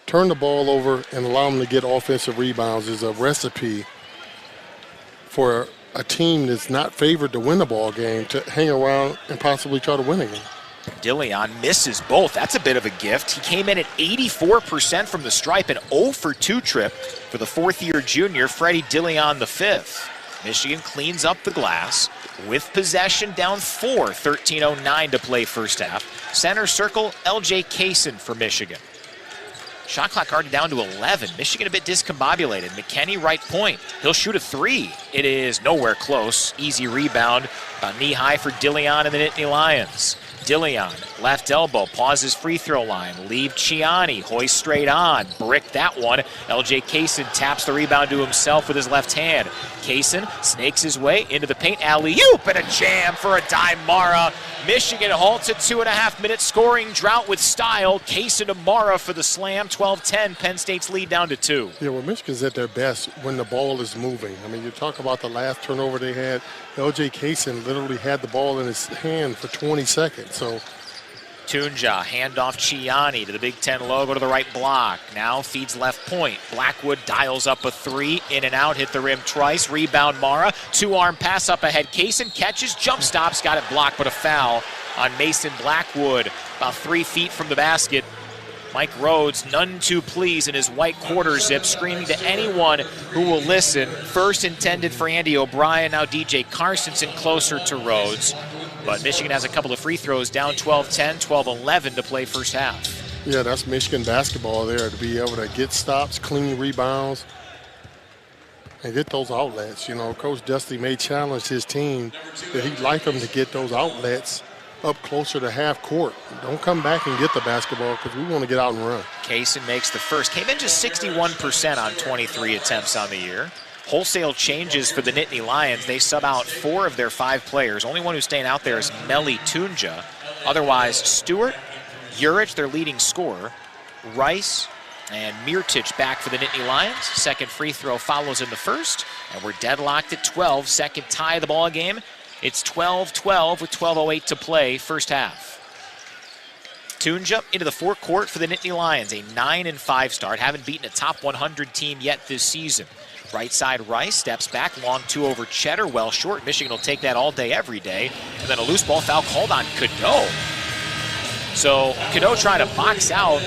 turn the ball over and allow them to get offensive rebounds is a recipe for a team that's not favored to win the ball game to hang around and possibly try to win a game. Dillion misses both. That's a bit of a gift. He came in at 84% from the stripe and 0 for 2 trip for the 4th-year junior, Freddie Dillion the 5th. Michigan cleans up the glass with possession down 4, 13:09 to play first half. Center circle, LJ Kaysen for Michigan. Shot clock already down to 11. Michigan a bit discombobulated. McKinney right point. He'll shoot a 3. It is nowhere close. Easy rebound, about knee high for Dillion and the Nittany Lions. Dillion, left elbow, pauses free throw line. Leave Ciani, hoist straight on. Brick that one. LJ Kaysen taps the rebound to himself with his left hand. Kaysen snakes his way into the paint. Alley-oop and a jam for a dime Mara. Michigan halts a 2.5-minute scoring drought with style. Kaysen to Mara for the slam. 12-10. Penn State's lead down to 2. Yeah, well, Michigan's at their best when the ball is moving. I mean, you talk about the last turnover they had. LJ Kaysen literally had the ball in his hand for 20 seconds. So Tunja, handoff Ciani to the Big Ten logo to the right block. Now feeds left point. Blackwood dials up a 3, in and out, hit the rim twice. Rebound Mara, 2-arm pass up ahead. Kaysen catches, jump stops, got it blocked, but a foul on Mason Blackwood. About 3 feet from the basket. Mike Rhodes, none too pleased in his white quarter zip, screaming to anyone who will listen. First intended for Andy O'Brien, now DJ Carstensen closer to Rhodes. But Michigan has a couple of free throws, down 12-10, 12-11 to play first half. Yeah, that's Michigan basketball there, to be able to get stops, clean rebounds, and get those outlets. You know, Coach Dusty may challenge his team that he'd like them to get those outlets up closer to half court. Don't come back and get the basketball because we want to get out and run. Kaysen makes the first. Came in just 61% on 23 attempts on the year. Wholesale changes for the Nittany Lions. They sub out 4 of their 5 players. Only one who's staying out there is Meli Tunja. Otherwise, Stewart, Urich, their leading scorer, Rice, and Mirtich back for the Nittany Lions. Second free throw follows in the first, and we're deadlocked at 12. Second tie of the ball game. It's 12-12 with 12:08 to play first half. Tunja into the forecourt for the Nittany Lions, a 9-5 start. Haven't beaten a top 100 team yet this season. Right side, Rice steps back, long 2 over Cheddar, well short. Michigan will take that all day, every day. And then a loose ball foul called on Cadeau. So Cadeau trying to box out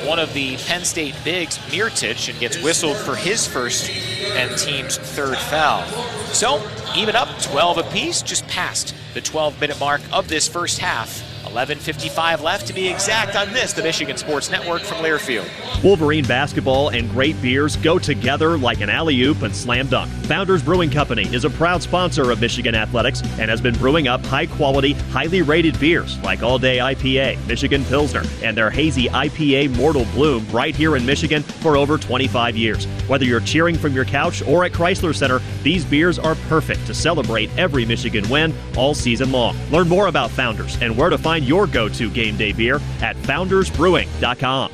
one of the Penn State bigs, Mirtich, and gets whistled for his first and team's third foul. So even up 12 apiece, just past the 12-minute mark of this first half. 11:55 left to be exact on this, the Michigan Sports Network from Learfield. Wolverine basketball and great beers go together like an alley-oop and slam dunk. Founders Brewing Company is a proud sponsor of Michigan athletics and has been brewing up high-quality, highly rated beers like All Day IPA, Michigan Pilsner, and their hazy IPA Mortal Bloom right here in Michigan for over 25 years. Whether you're cheering from your couch or at Chrysler Center, these beers are perfect to celebrate every Michigan win all season long. Learn more about Founders and where to find your go-to game day beer at foundersbrewing.com.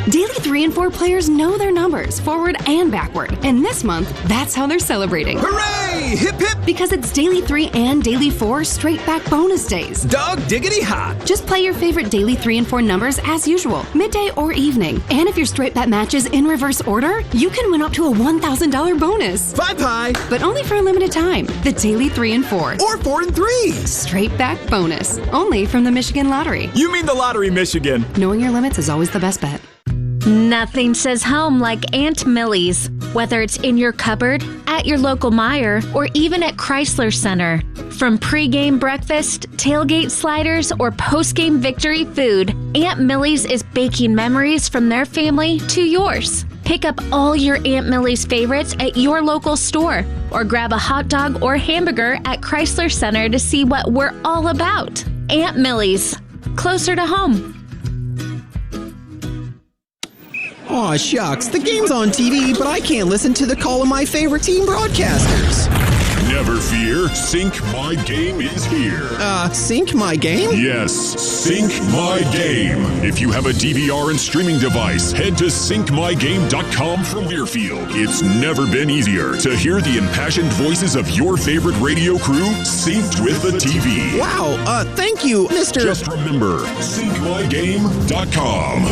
Daily 3 and 4 players know their numbers, forward and backward. And this month, that's how they're celebrating. Hooray! Hip hip! Because it's Daily 3 and Daily 4 straight back bonus days. Dog diggity hot! Just play your favorite Daily 3 and 4 numbers as usual, midday or evening. And if your straight bet matches in reverse order, you can win up to a $1,000 bonus. Bye pie! But only for a limited time. The Daily 3 and 4. Or 4 and 3! Straight back bonus. Only from the Michigan Lottery. You mean the Lottery, Michigan. Knowing your limits is always the best bet. Nothing says home like Aunt Millie's. Whether it's in your cupboard, at your local Meijer, or even at Chrysler Center. From pregame breakfast, tailgate sliders, or postgame victory food, Aunt Millie's is baking memories from their family to yours. Pick up all your Aunt Millie's favorites at your local store, or grab a hot dog or hamburger at Chrysler Center to see what we're all about. Aunt Millie's, closer to home. Aw, shucks. The game's on TV, but I can't listen to the call of my favorite team broadcasters. Never fear, Sync My Game is here. Sync My Game? Yes, Sync My Game. If you have a DVR and streaming device, head to syncmygame.com from Learfield. It's never been easier to hear the impassioned voices of your favorite radio crew synced with the TV. Wow, thank you, Mr. Just remember, syncmygame.com.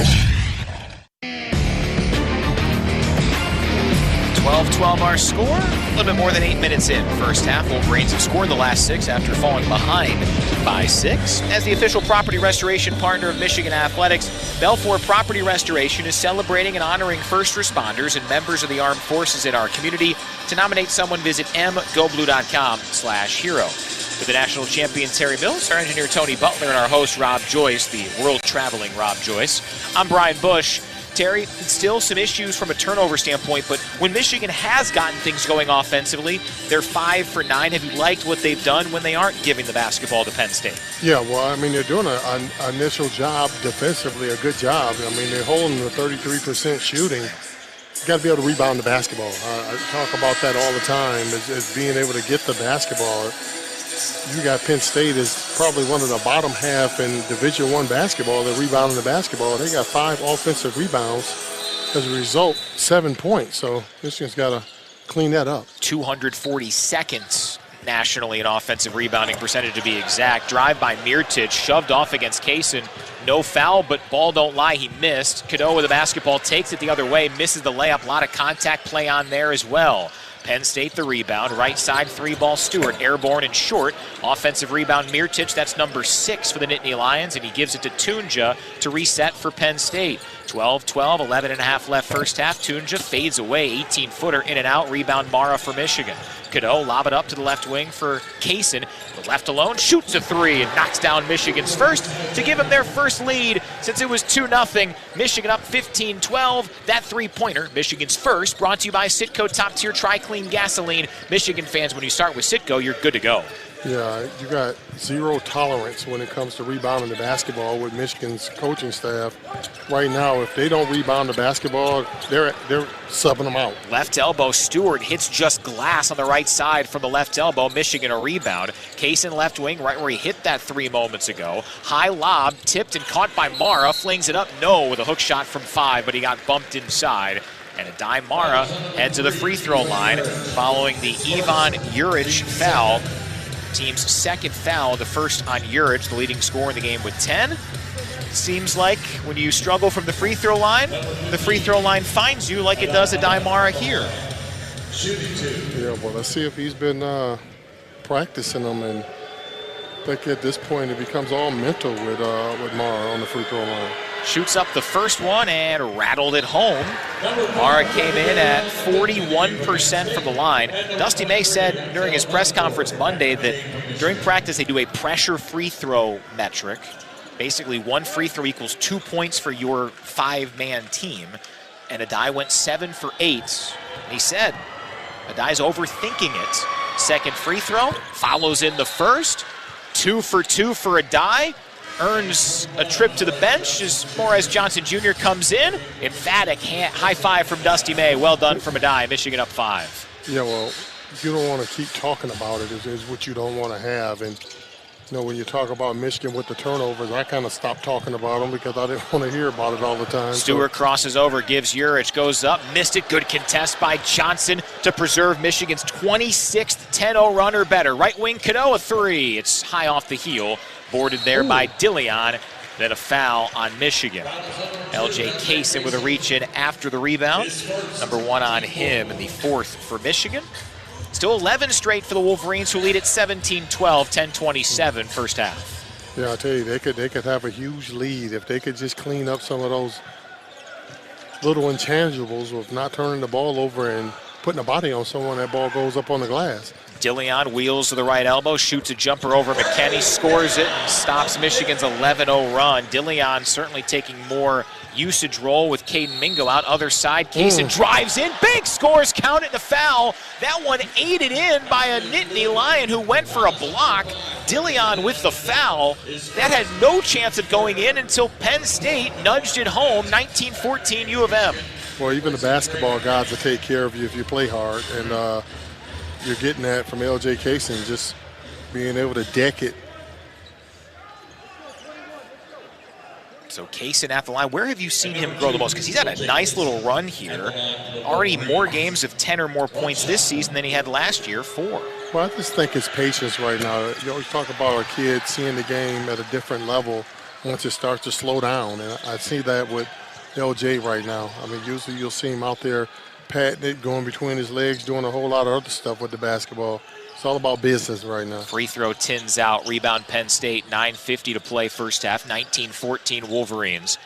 12-12 our score. A little bit more than 8 minutes in. First half, Wolverines have scored the last 6 after falling behind by 6. As the official property restoration partner of Michigan Athletics, Belfour Property Restoration is celebrating and honoring first responders and members of the armed forces in our community. To nominate someone, visit mgoblu.com/hero. With the national champion Terry Mills, our engineer Tony Butler, and our host Rob Joyce, the world-traveling Rob Joyce. I'm Brian Bush. Terry, still some issues from a turnover standpoint, but when Michigan has gotten things going offensively, they're 5 for 9. Have you liked what they've done when they aren't giving the basketball to Penn State? Yeah, well, I mean, they're doing an initial job defensively, a good job. I mean, they're holding the 33% shooting. You got to be able to rebound the basketball. I talk about that all the time, as being able to get the basketball. You got Penn State is probably one of the bottom half in Division I basketball. They're rebounding the basketball. They got 5 offensive rebounds. As a result, 7 points. So Michigan's got to clean that up. 242nd nationally in offensive rebounding percentage to be exact. Drive by Mirtich, shoved off against Kaysen. No foul, but ball don't lie, he missed. Cadeau with the basketball takes it the other way, misses the layup. A lot of contact play on there as well. Penn State the rebound, right side 3-ball Stewart, airborne and short. Offensive rebound Mirtich, that's number 6 for the Nittany Lions, and he gives it to Tunja to reset for Penn State. 12-12, 11.5 left first half. Tunja fades away, 18-footer in and out. Rebound Mara for Michigan. Cadeau lob it up to the left wing for Kaysen. But left alone, shoots a 3 and knocks down Michigan's first to give them their first lead since it was 2-0. Michigan up 15-12. That three-pointer, Michigan's first, brought to you by Citgo Top Tier Tri-Clean Gasoline. Michigan fans, when you start with Citgo, you're good to go. Yeah, you got zero tolerance when it comes to rebounding the basketball with Michigan's coaching staff. Right now, if they don't rebound the basketball, they're subbing them out. Left elbow, Stewart hits just glass on the right side from the left elbow. Michigan a rebound. Kaysen left wing, right where he hit that 3 moments ago. High lob, tipped and caught by Mara. Flings it up, no, with a hook shot from 5, but he got bumped inside. And a dime Mara heads to the free throw line following the Ivan Juric foul. Team's second foul, the first on Juric, the leading scorer in the game with 10. seems like when you struggle from the free throw line, the free throw line finds you like it does Adai Mara here. Yeah, well, let's see if he's been practicing them, and I think at this point it becomes all mental with Mara on the free throw line. Shoots up the first one and rattled it home. Mara came in at 41% from the line. Dusty May said during his press conference Monday that during practice they do a pressure free throw metric. Basically, one free throw equals 2 points for your 5-man team. And Adai went 7 for 8. And he said, Adai's overthinking it. Second free throw, follows in the first. 2 for 2 for Adai. Earns a trip to the bench as Morez Johnson Jr. comes in. Emphatic high five from Dusty May. Well done from Adai. Michigan up 5. Yeah, well, you don't want to keep talking about it is what you don't want to have. And, you know, when you talk about Michigan with the turnovers, I kind of stopped talking about them because I didn't want to hear about it all the time. Stewart crosses over, gives Urich, goes up, missed it. Good contest by Johnson to preserve Michigan's 26th 10-0 run or better. Right wing Cadeau, a 3. It's high off the heel. Boarded there by Dillion. Then a foul on Michigan. LJ Kaysen with a reach in after the rebound. Number 1 on him in the 4th for Michigan. Still 11 straight for the Wolverines, who lead at 17-12, 10-27 first half. Yeah, I tell you, they could have a huge lead if they could just clean up some of those little intangibles of not turning the ball over and putting a body on someone. That ball goes up on the glass. Dillion wheels to the right elbow, shoots a jumper over McKenney, scores it, and stops Michigan's 11-0 run. Dillion certainly taking more usage role with Caden Mingo out. Other side, Kaysen drives in, big scores, count it, the foul. That one aided in by a Nittany Lion who went for a block. Dillion with the foul. That had no chance of going in until Penn State nudged it home, 19-14 U of M. Well, even the basketball gods will take care of you if you play hard, and you're getting that from LJ Kaysen, just being able to deck it. So Kaysen at the line, where have you seen him grow the most? Because he's had a nice little run here. Already more games of 10 or more points this season than he had last year, 4. Well, I just think it's patience right now. You always talk about our kids seeing the game at a different level once it starts to slow down. And I see that with LJ right now. I mean, usually you'll see him out there patting it, going between his legs, doing a whole lot of other stuff with the basketball. It's all about business right now. Free throw tins out, rebound Penn State, 9:50 to play first half, 19-14 Wolverines.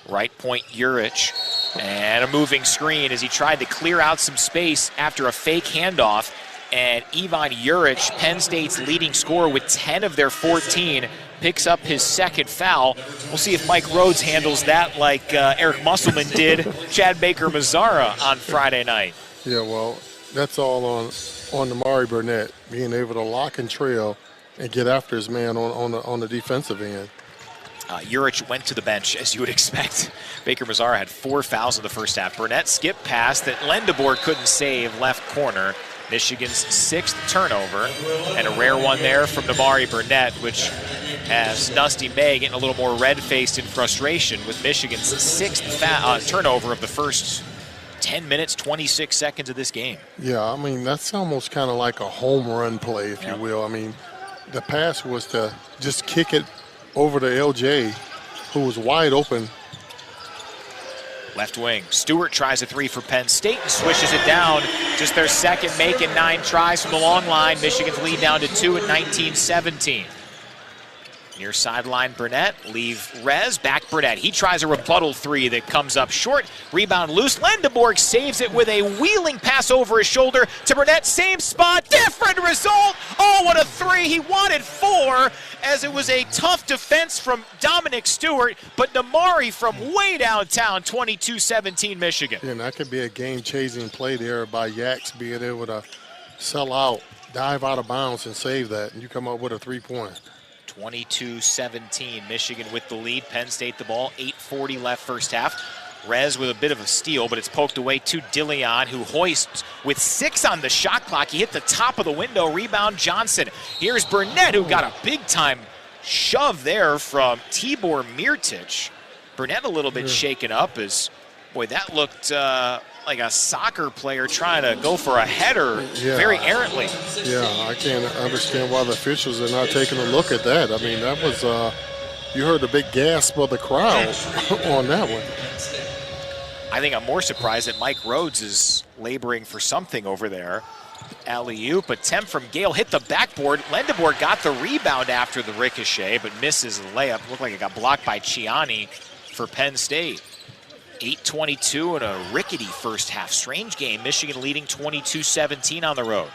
Right point Urich, and a moving screen as he tried to clear out some space after a fake handoff. And Ivan Urich, Penn State's leading scorer with 10 of their 14, picks up his second foul. We'll see if Mike Rhodes handles that like Eric Musselman did Chad Baker-Mazara on Friday night. Yeah, well, that's all on Damari Burnett, being able to lock and trail and get after his man on the defensive end. Urich went to the bench, as you would expect. Baker-Mazara had 4 fouls in the first half. Burnett skipped past that Lendeboer couldn't save, left corner. Michigan's 6th turnover, and a rare one there from Damari Burnett, which has Dusty May getting a little more red-faced in frustration with Michigan's 6th turnover of the first 10 minutes, 26 seconds of this game. Yeah, I mean, that's almost kind of like a home run play, if you will. I mean, the pass was to just kick it over to LJ, who was wide open. Left wing, Stewart tries a 3 for Penn State and swishes it down. Just their second make in 9 tries from the long line. Michigan's lead down to 2 at 19-17. Near sideline Burnett, leave Rez, back Burnett. He tries a rebuttal 3 that comes up short. Rebound loose. Lendeborg saves it with a wheeling pass over his shoulder to Burnett. Same spot, different result. Oh, what a 3. He wanted 4 as it was a tough defense from Dominic Stewart, but Damari from way downtown, 22-17 Michigan. Yeah, and that could be a game-changing play there by Yaks being able to sell out, dive out of bounds, and save that, and you come up with a 3-point. 22-17, Michigan with the lead. Penn State the ball, 8:40 left first half. Rez with a bit of a steal, but it's poked away to Dillion, who hoists with 6 on the shot clock. He hit the top of the window. Rebound Johnson. Here's Burnett, who got a big-time shove there from Tibor Mirtic. Burnett a little bit shaken up as, boy, that looked like a soccer player trying to go for a header very errantly. Yeah, I can't understand why the officials are not taking a look at that. I mean, that was You heard the big gasp of the crowd on that one. I think I'm more surprised that Mike Rhodes is laboring for something over there. Alley-oop attempt from Gale, hit the backboard. Lendeboer got the rebound after the ricochet, but misses the layup. Looked like it got blocked by Ciani for Penn State. 8:22 in a rickety first half. Strange game. Michigan leading 22-17 on the road.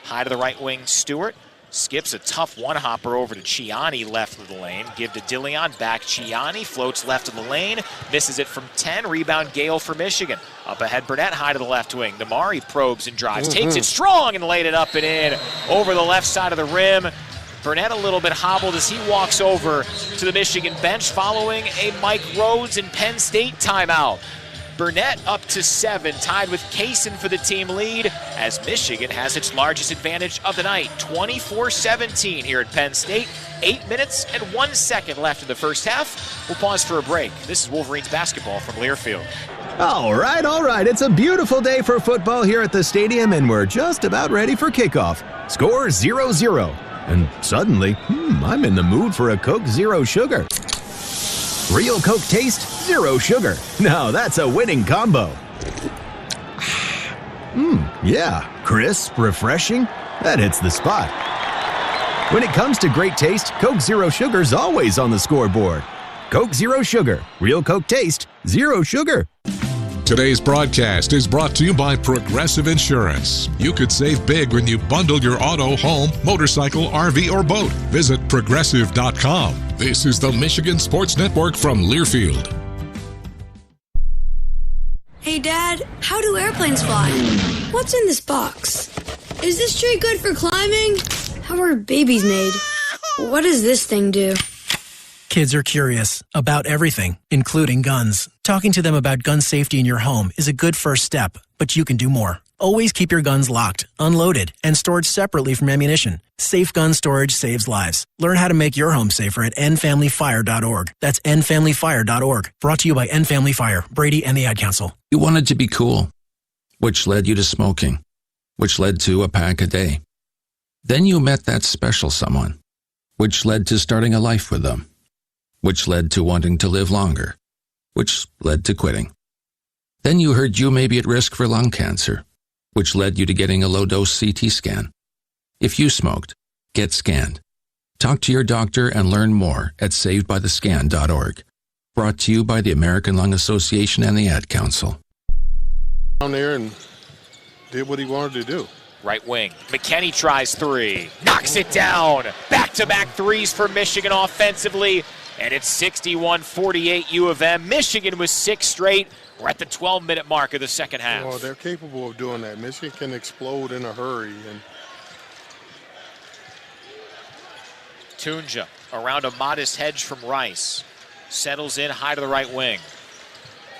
High to the right wing, Stewart. Skips a tough one-hopper over to Ciani, left of the lane. Give to Dillion, back Ciani, floats left of the lane. Misses it from 10, rebound Gale for Michigan. Up ahead, Burnett, high to the left wing. Damari probes and drives, takes it strong and laid it up and in. Over the left side of the rim. Burnett a little bit hobbled as he walks over to the Michigan bench following a Mike Rhodes and Penn State timeout. Burnett up to 7, tied with Kaysen for the team lead as Michigan has its largest advantage of the night. 24-17 here at Penn State. 8 minutes and 1 second left in the first half. We'll pause for a break. This is Wolverines basketball from Learfield. All right. It's a beautiful day for football here at the stadium, and we're just about ready for kickoff. Score 0-0. And suddenly, I'm in the mood for a Coke Zero Sugar. Real Coke taste, zero sugar. Now that's a winning combo. Yeah, crisp, refreshing. That hits the spot. When it comes to great taste, Coke Zero Sugar's always on the scoreboard. Coke Zero Sugar. Real Coke taste, zero sugar. Today's broadcast is brought to you by Progressive Insurance. You could save big when you bundle your auto, home, motorcycle, RV, or boat. Visit Progressive.com. This is the Michigan Sports Network from Learfield. Hey, Dad, how do airplanes fly? What's in this box? Is this tree good for climbing? How are babies made? What does this thing do? Kids are curious about everything, including guns. Talking to them about gun safety in your home is a good first step, but you can do more. Always keep your guns locked, unloaded, and stored separately from ammunition. Safe gun storage saves lives. Learn how to make your home safer at endfamilyfire.org. That's endfamilyfire.org. Brought to you by End Family Fire, Brady, and the Ad Council. You wanted to be cool, which led you to smoking, which led to a pack a day. Then you met that special someone, which led to starting a life with them, which led to wanting to live longer, which led to quitting. Then you heard you may be at risk for lung cancer, which led you to getting a low-dose CT scan. If you smoked, get scanned. Talk to your doctor and learn more at savedbythescan.org. Brought to you by the American Lung Association and the Ad Council. Down there and did what he wanted to do. Right wing. McKinney tries 3. Knocks it down. Back-to-back threes for Michigan offensively. And it's 61-48 U of M. Michigan was 6 straight. We're at the 12-minute mark of the second half. Well, they're capable of doing that. Michigan can explode in a hurry. And Tunja around a modest hedge from Rice. Settles in high to the right wing.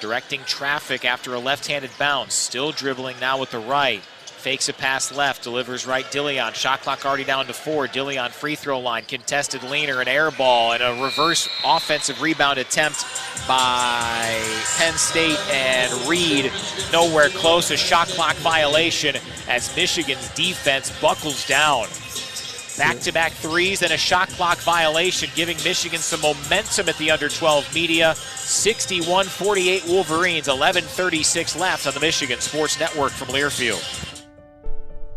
Directing traffic after a left-handed bounce. Still dribbling now with the right. Fakes a pass left, delivers right Dillion. Shot clock already down to 4. Dillion free throw line, contested leaner, an air ball, and a reverse offensive rebound attempt by Penn State, and Reed nowhere close. A shot clock violation as Michigan's defense buckles down. Back-to-back threes and a shot clock violation, giving Michigan some momentum at the under-12 media. 61-48 Wolverines, 11:36 left on the Michigan Sports Network from Learfield.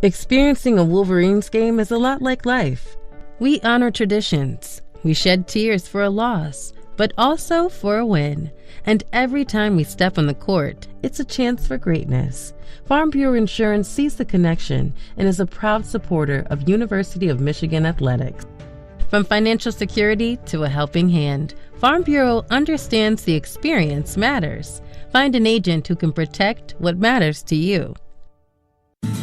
Experiencing a Wolverines game is a lot like life. We honor traditions. We shed tears for a loss, but also for a win. And every time we step on the court, it's a chance for greatness. Farm Bureau Insurance sees the connection and is a proud supporter of University of Michigan athletics. From financial security to a helping hand, Farm Bureau understands the experience matters. Find an agent who can protect what matters to you.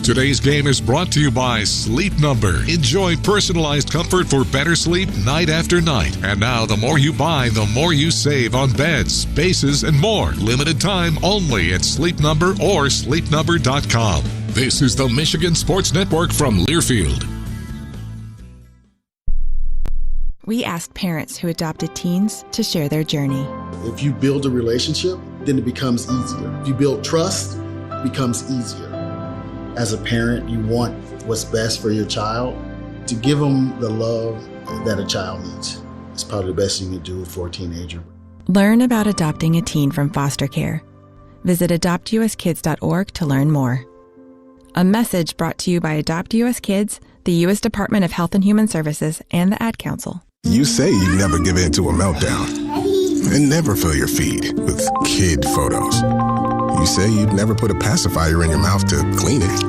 Today's game is brought to you by Sleep Number. Enjoy personalized comfort for better sleep night after night. And now, the more you buy, the more you save on beds, bases, and more. Limited time only at Sleep Number or sleepnumber.com. This is the Michigan Sports Network from Learfield. We asked parents who adopted teens to share their journey. If you build a relationship, then it becomes easier. If you build trust, it becomes easier. As a parent, you want what's best for your child, to give them the love that a child needs. It's probably the best you can do for a teenager. Learn about adopting a teen from foster care. Visit adoptuskids.org to learn more. A message brought to you by Adopt US Kids, the U.S. Department of Health and Human Services, and the Ad Council. You say you never give in to a meltdown and never fill your feed with kid photos. You say you'd never put a pacifier in your mouth to clean it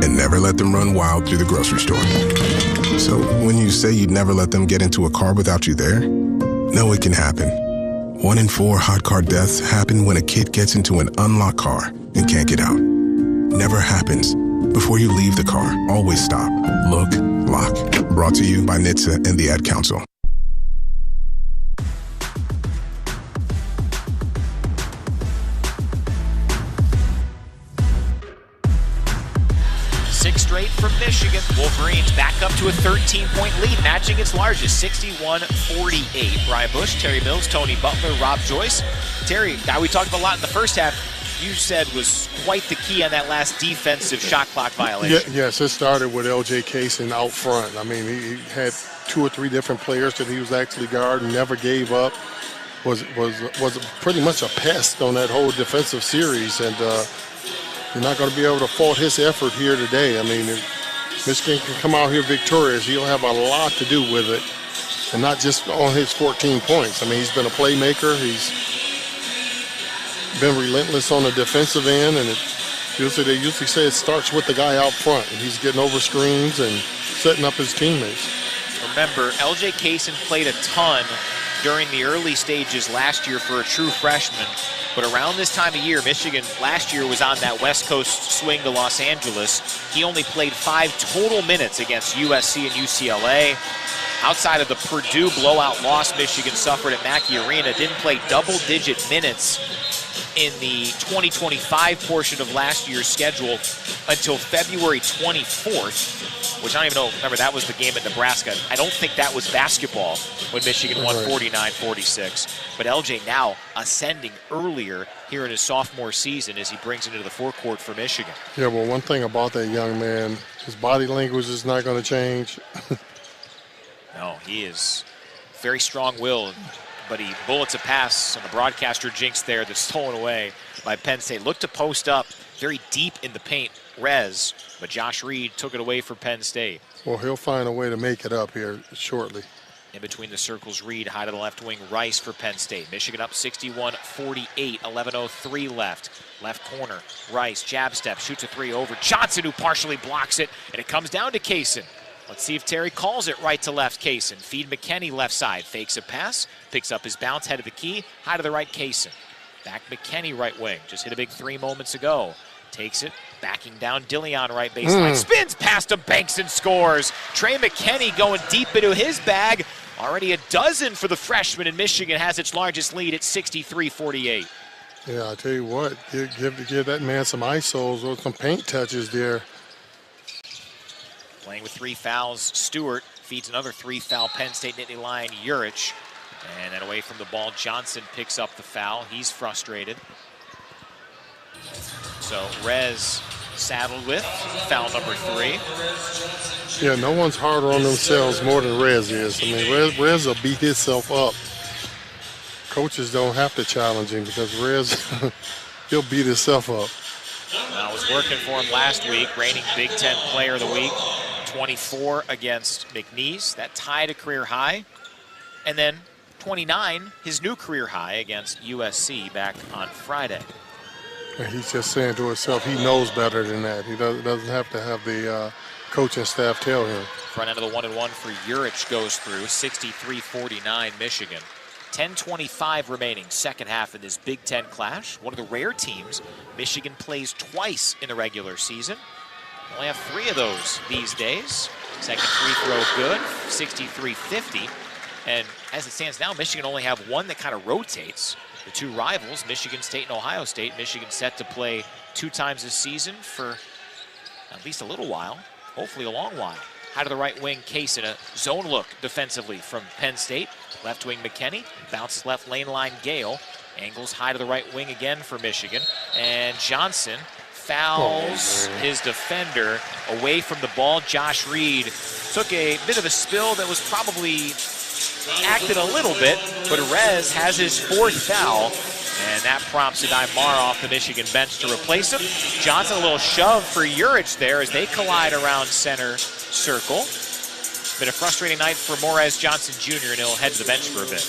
and never let them run wild through the grocery store. So when you say you'd never let them get into a car without you there, know it can happen. 1 in 4 hot car deaths happen when a kid gets into an unlocked car and can't get out. Never happens. Before you leave the car, always stop, look, lock. Brought to you by NHTSA and the Ad Council. Six straight from Michigan. Wolverines back up to a 13-point lead, matching its largest, 61-48. Brian Bush, Terry Mills, Tony Butler, Rob Joyce. Terry, guy we talked about a lot in the first half, you said was quite the key on that last defensive shot clock violation. Yes, it started with L.J. Kaysen out front. I mean, he had 2 or 3 different players that he was actually guarding, never gave up, was pretty much a pest on that whole defensive series, and you're not going to be able to fault his effort here today. I mean, if Michigan can come out here victorious, he'll have a lot to do with it, and not just on his 14 points. I mean, he's been a playmaker. He's been relentless on the defensive end, and they usually say it starts with the guy out front, and he's getting over screens and setting up his teammates. Remember, L.J. Kaysen played a ton during the early stages last year for a true freshman. But around this time of year, Michigan last year was on that West Coast swing to Los Angeles. He only played 5 total minutes against USC and UCLA. Outside of the Purdue blowout loss Michigan suffered at Mackey Arena, didn't play double-digit minutes in the 2025 portion of last year's schedule until February 24th, which I don't even know. Remember, that was the game at Nebraska. I don't think that was basketball when Michigan won 49-46. But LJ now ascending earlier here in his sophomore season as he brings it into the forecourt for Michigan. Yeah, well, one thing about that young man, his body language is not going to change. No, he is very strong-willed, but he bullets a pass on the broadcaster jinx there that's stolen away by Penn State. Looked to post up very deep in the paint, Rez, but Josh Reed took it away for Penn State. Well, he'll find a way to make it up here shortly. In between the circles, Reed, high to the left wing, Rice for Penn State. Michigan up 61-48, 11:03 left. Left corner, Rice, jab step, shoots a 3 over Johnson, who partially blocks it, and it comes down to Kaysen. Let's see if Terry calls it right to left. Kaysen, feed McKinney left side, fakes a pass, picks up his bounce, head of the key, high to the right, Kaysen. Back McKinney right wing, just hit a big 3 moments ago. Takes it, backing down Dillion right baseline, spins past him, banks and scores. Trey McKinney going deep into his bag. Already a dozen for the freshman, and Michigan has its largest lead at 63-48. Yeah, I tell you what, give that man some ISOs or some paint touches there. Playing with 3 fouls, Stewart feeds another 3-foul Penn State Nittany Lion, Urich. And then away from the ball, Johnson picks up the foul. He's frustrated. So Rez saddled with foul number 3. Yeah, no one's harder on themselves more than Rez is. I mean, Rez will beat himself up. Coaches don't have to challenge him because Rez, he'll beat himself up. Well, it was working for him last week, reigning Big Ten Player of the Week. 24 against McNeese, that tied a career high. And then 29, his new career high against USC back on Friday. And he's just saying to himself, he knows better than that. He doesn't have to have the coaching staff tell him. Front end of the 1-and-1 for Urich goes through, 63-49 Michigan. 10:25 remaining, second half in this Big Ten clash. One of the rare teams Michigan plays twice in the regular season. Only have 3 of those these days. Second free throw good, 63-50. And as it stands now, Michigan only have one that kind of rotates. The 2 rivals, Michigan State and Ohio State. Michigan set to play 2 times this season for at least a little while, hopefully a long while. High to the right wing, Kaysen, a zone look defensively from Penn State. Left wing, McKinney, bounces left lane line, Gale. Angles high to the right wing again for Michigan. And Johnson fouls his defender away from the ball. Josh Reed took a bit of a spill that was probably acted a little bit, but Rez has his 4th foul, and that prompts Adai Mara off the Michigan bench to replace him. Johnson, a little shove for Urich there as they collide around center circle. Been a frustrating night for Morez Johnson Jr., and he'll head to the bench for a bit.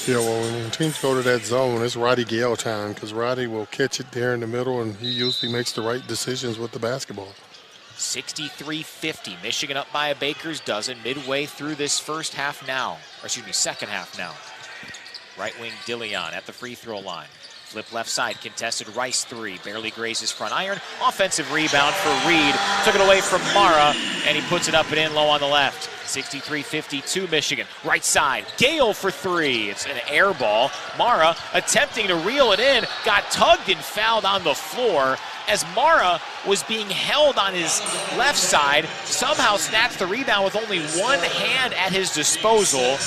Yeah, well, when teams go to that zone, it's Roddy Gale time, because Roddy will catch it there in the middle, and he usually makes the right decisions with the basketball. 63-50. Michigan up by a baker's dozen midway through this second half now. Right wing Dillion at the free throw line. Flip left side, contested Rice 3. Barely grazes front iron. Offensive rebound for Reed. Took it away from Mara, and he puts it up and in low on the left. 63-52 Michigan. Right side, Gale for 3. It's an air ball. Mara attempting to reel it in. Got tugged and fouled on the floor as Mara was being held on his left side. Somehow snatched the rebound with only one hand at his disposal.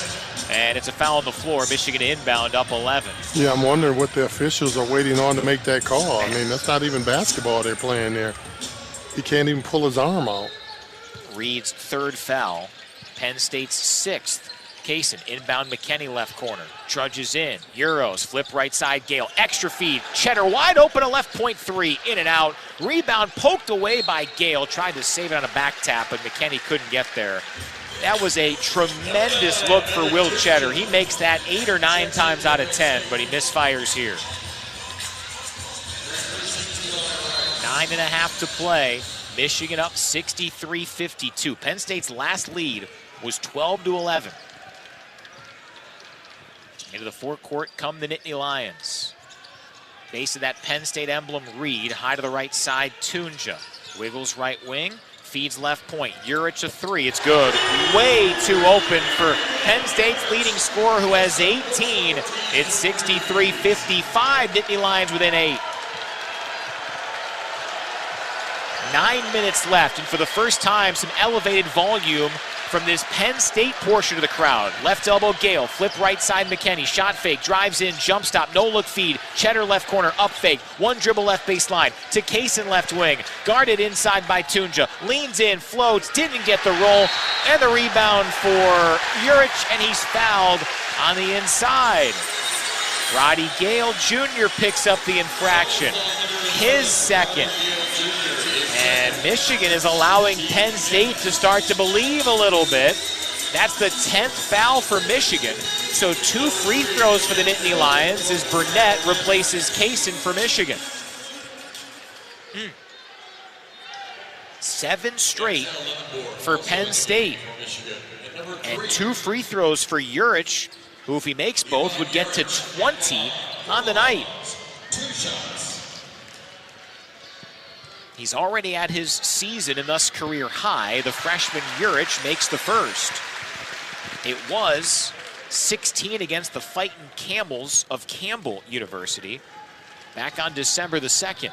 And it's a foul on the floor. Michigan inbound up 11. Yeah, I'm wondering what the officials are waiting on to make that call. I mean, that's not even basketball they're playing there. He can't even pull his arm out. Reed's 3rd foul. Penn State's 6th. Kaysen, inbound McKinney left corner. Trudges in. Euros, flip right side, Gale. Extra feed. Cheddar wide open, a left point 3. In and out. Rebound poked away by Gale. Tried to save it on a back tap, but McKinney couldn't get there. That was a tremendous look for Will Cheddar. He makes that 8 or 9 times out of 10, but he misfires here. 9.5 to play. Michigan up 63-52. Penn State's last lead was 12-11. Into the forecourt come the Nittany Lions. Base of that Penn State emblem, Reed. High to the right side, Tunja. Wiggles right wing. Feeds left point. Urich a 3. It's good. Way too open for Penn State's leading scorer, who has 18. It's 63-55. Nittany Lions within 8. 9 minutes left, and for the first time, some elevated volume from this Penn State portion of the crowd. Left elbow Gale, flip right side McKinney, shot fake, drives in, jump stop, no look feed. Cheddar left corner, up fake, one dribble left baseline to Kaysen left wing. Guarded inside by Tunja, leans in, floats, didn't get the roll, and the rebound for Urich, and he's fouled on the inside. Roddy Gale Jr. picks up the infraction, his 2nd. And Michigan is allowing Penn State to start to believe a little bit. That's the 10th foul for Michigan. So 2 free throws for the Nittany Lions as Burnett replaces Kaysen for Michigan. 7 straight for Penn State. And 2 free throws for Urich, who if he makes both would get to 20 on the night. He's already at his season and thus career high. The freshman Urich makes the first. It was 16 against the Fightin' Camels of Campbell University back on December the 2nd.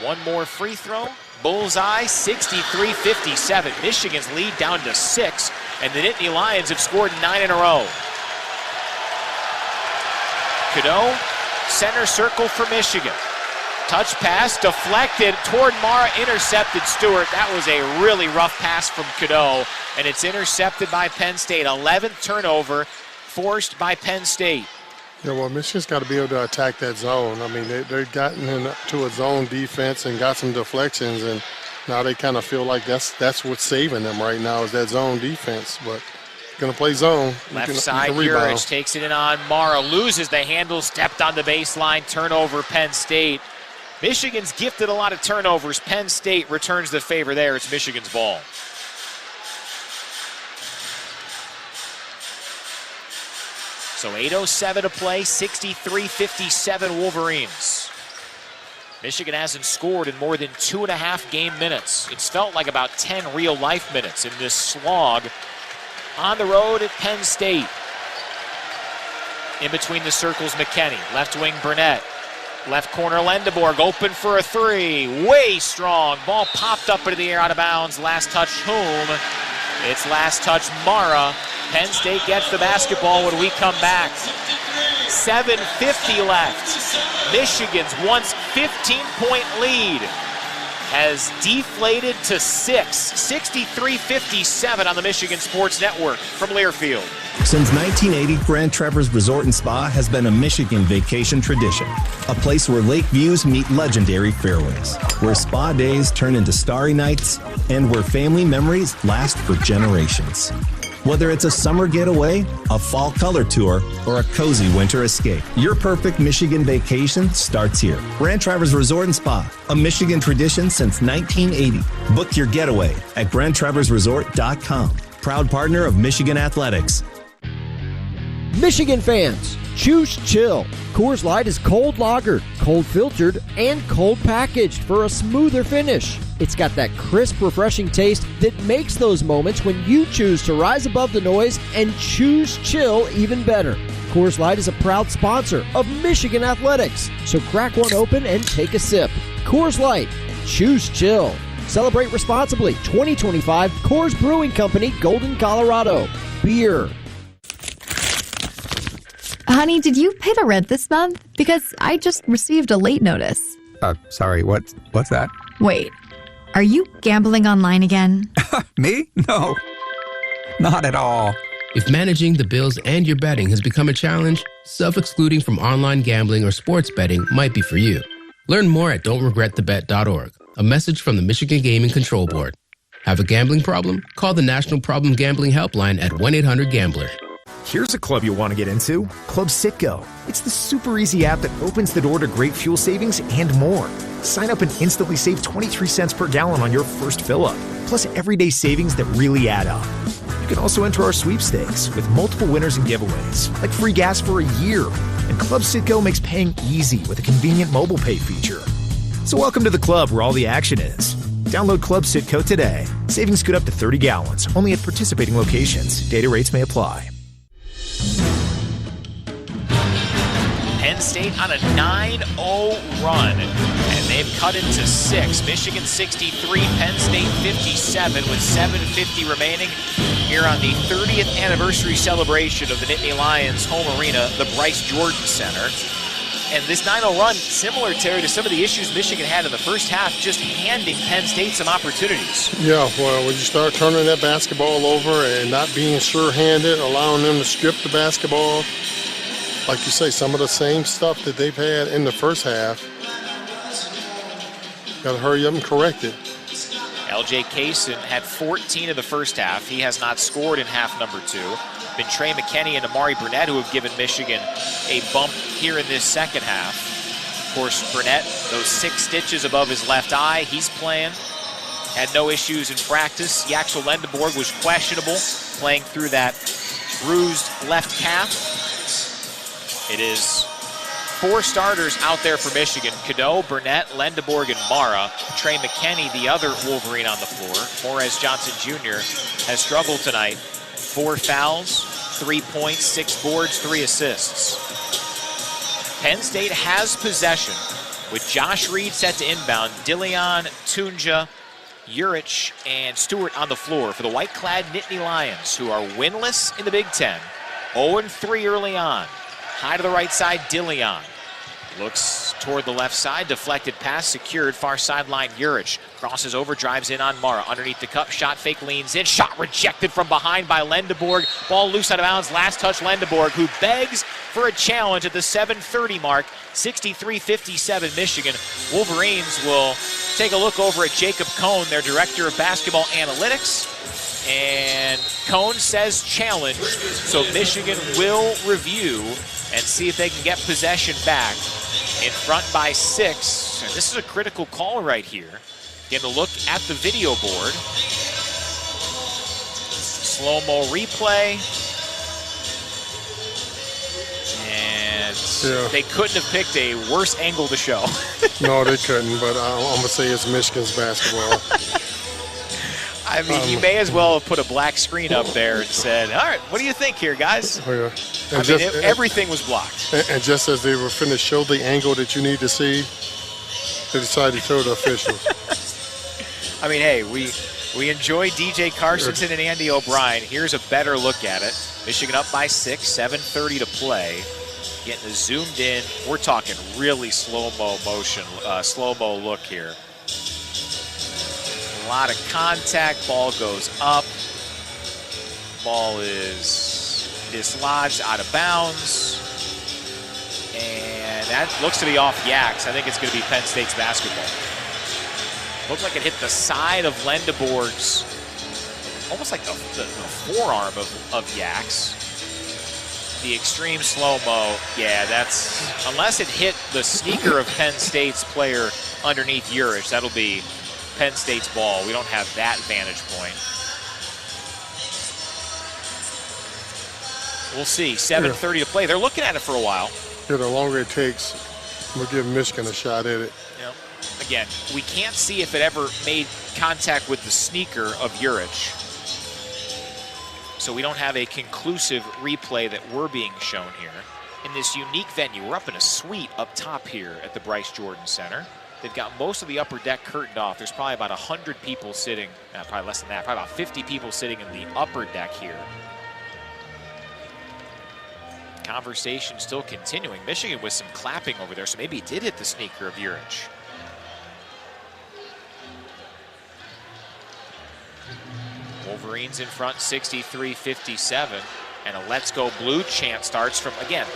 One more free throw. Bullseye, 63-57. Michigan's lead down to 6, and the Nittany Lions have scored 9 in a row. Cadeau, center circle for Michigan. Touch pass, deflected toward Mara, intercepted Stewart. That was a really rough pass from Cadeau, and it's intercepted by Penn State. 11th turnover forced by Penn State. Yeah, well, Michigan's got to be able to attack that zone. I mean, they've gotten into a zone defense and got some deflections, and now they kind of feel like that's what's saving them right now is that zone defense. But going to play zone. Left side, Urich takes it in on Mara, loses the handle, stepped on the baseline, turnover Penn State. Michigan's gifted a lot of turnovers. Penn State returns the favor there. It's Michigan's ball. So 8:07 to play, 63-57 Wolverines. Michigan hasn't scored in more than 2.5 game minutes. It's felt like about 10 real-life minutes in this slog on the road at Penn State. In between the circles, McKinney. Left wing, Burnett. Left corner, Lendeborg, open for a 3. Way strong. Ball popped up into the air, out of bounds. Last touch, whom? It's last touch, Mara. Penn State gets the basketball when we come back. 7:50 left. Michigan's once 15-point lead has deflated to 6, 63-57 on the Michigan Sports Network from Learfield. Since 1980, Grand Traverse Resort and Spa has been a Michigan vacation tradition. A place where lake views meet legendary fairways, where spa days turn into starry nights, and where family memories last for generations. Whether it's a summer getaway, a fall color tour, or a cozy winter escape, your perfect Michigan vacation starts here. Grand Traverse Resort and Spa, a Michigan tradition since 1980. Book your getaway at grandtraverseresort.com. Proud partner of Michigan Athletics. Michigan fans, choose chill. Coors Light is cold lagered, cold filtered, and cold packaged for a smoother finish. It's got that crisp, refreshing taste that makes those moments when you choose to rise above the noise and choose chill even better. Coors Light is a proud sponsor of Michigan Athletics, so crack one open and take a sip. Coors Light, choose chill. Celebrate responsibly. 2025 Coors Brewing Company, Golden, Colorado. Beer. Honey, did you pay the rent this month? Because I just received a late notice. Sorry, what's that? Wait, are you gambling online again? Me? No, not at all. If managing the bills and your betting has become a challenge, self-excluding from online gambling or sports betting might be for you. Learn more at don'tregretthebet.org. A message from the Michigan Gaming Control Board. Have a gambling problem? Call the National Problem Gambling Helpline at 1-800-GAMBLER. Here's a club you'll want to get into, Club Citgo. It's the super easy app that opens the door to great fuel savings and more. Sign up and instantly save 23 cents per gallon on your first fill-up, plus everyday savings that really add up. You can also enter our sweepstakes with multiple winners and giveaways, like free gas for a year. And Club Citgo makes paying easy with a convenient mobile pay feature. So welcome to the club where all the action is. Download Club Citgo today. Savings good up to 30 gallons, only at participating locations. Data rates may apply. Penn State on a 9-0 run, and they've cut it to 6. Michigan 63, Penn State 57 with 7:50 remaining here on the 30th anniversary celebration of the Nittany Lions home arena, the Bryce Jordan Center. And this 9-0 run, similar, Terry, to some of the issues Michigan had in the first half, just handing Penn State some opportunities. Yeah, well, when you start turning that basketball over and not being sure-handed, allowing them to strip the basketball, like you say, some of the same stuff that they've had in the first half, got to hurry up and correct it. L.J. Kaysen had 14 in the first half. He has not scored in half number 2. Been Trey McKinney and Amari Burnett who have given Michigan a bump here in this second half. Of course, Burnett, those 6 stitches above his left eye, he's playing. Had no issues in practice. Yaxel Lendeborg was questionable, playing through that bruised left calf. It is 4 starters out there for Michigan. Cadeau, Burnett, Lendeborg, and Mara. Trey McKinney, the other Wolverine on the floor. Morez Johnson Jr. has struggled tonight. 4 fouls, 3 points, 6 boards, 3 assists. Penn State has possession with Josh Reed set to inbound. Dillion, Tunja, Urich, and Stewart on the floor for the white-clad Nittany Lions, who are winless in the Big Ten. 0-3 early on. High to the right side, Dillion. Looks toward the left side, deflected pass, secured, far sideline, Urich. Crosses over, drives in on Mara. Underneath the cup, shot fake, leans in. Shot rejected from behind by Lendeborg. Ball loose out of bounds, last touch Lendeborg, who begs for a challenge at the 7:30 mark. 63-57 Michigan. Wolverines will take a look over at Jacob Cohn, their director of basketball analytics. And Cohn says challenge, so Michigan will review and see if they can get possession back. In front by 6, and this is a critical call right here. Getting a look at the video board. Slow-mo replay. And they couldn't have picked a worse angle to show. No, they couldn't, but I'm going to say it's Michigan's basketball. I mean, you may as well have put a black screen up there and said, all right, what do you think here, guys? Oh, yeah. I mean, everything was blocked. And just as they were finished show the angle that you need to see, they decided to show the officials. I mean, hey, we enjoy DJ Carsonson and Andy O'Brien. Here's a better look at it. Michigan up by 6, 7:30 to play. Getting zoomed in. We're talking really slow-mo motion, slow-mo look here. lot of contact. Ball goes up. Ball is dislodged out of bounds. And that looks to be off Yaks. I think it's going to be Penn State's basketball. Looks like it hit the side of Lendeborg's, almost like the forearm of Yaks. The extreme slow-mo, yeah, that's, unless it hit the sneaker of Penn State's player underneath Urich, that'll be Penn State's ball. We don't have that vantage point. We'll see, 7:30 to play. They're looking at it for a while. Yeah, the longer it takes, we'll give Michigan a shot at it. Yep. Again, we can't see if it ever made contact with the sneaker of Urich. So we don't have a conclusive replay that we're being shown here. In this unique venue, we're up in a suite up top here at the Bryce Jordan Center. They've got most of the upper deck curtained off. There's probably about 100 people sitting, probably less than that, probably about 50 people sitting in the upper deck here. Conversation still continuing. Michigan with some clapping over there, so maybe it did hit the sneaker of Urich. Wolverines in front, 63-57, and a Let's Go Blue chant starts from, again,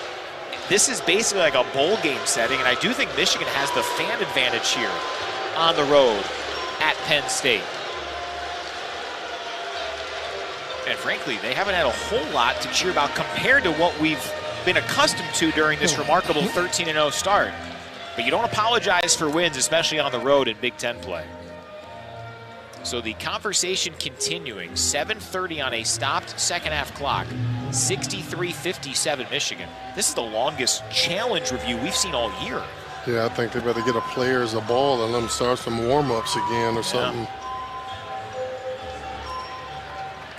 this is basically like a bowl game setting, and I do think Michigan has the fan advantage here on the road at Penn State. And frankly, they haven't had a whole lot to cheer about compared to what we've been accustomed to during this remarkable 13-0 start. But you don't apologize for wins, especially on the road in Big Ten play. So the conversation continuing, 7:30 on a stopped second half clock, 63-57 Michigan. This is the longest challenge review we've seen all year. Yeah, I think they better get a players a ball and let them start some warm-ups again or something.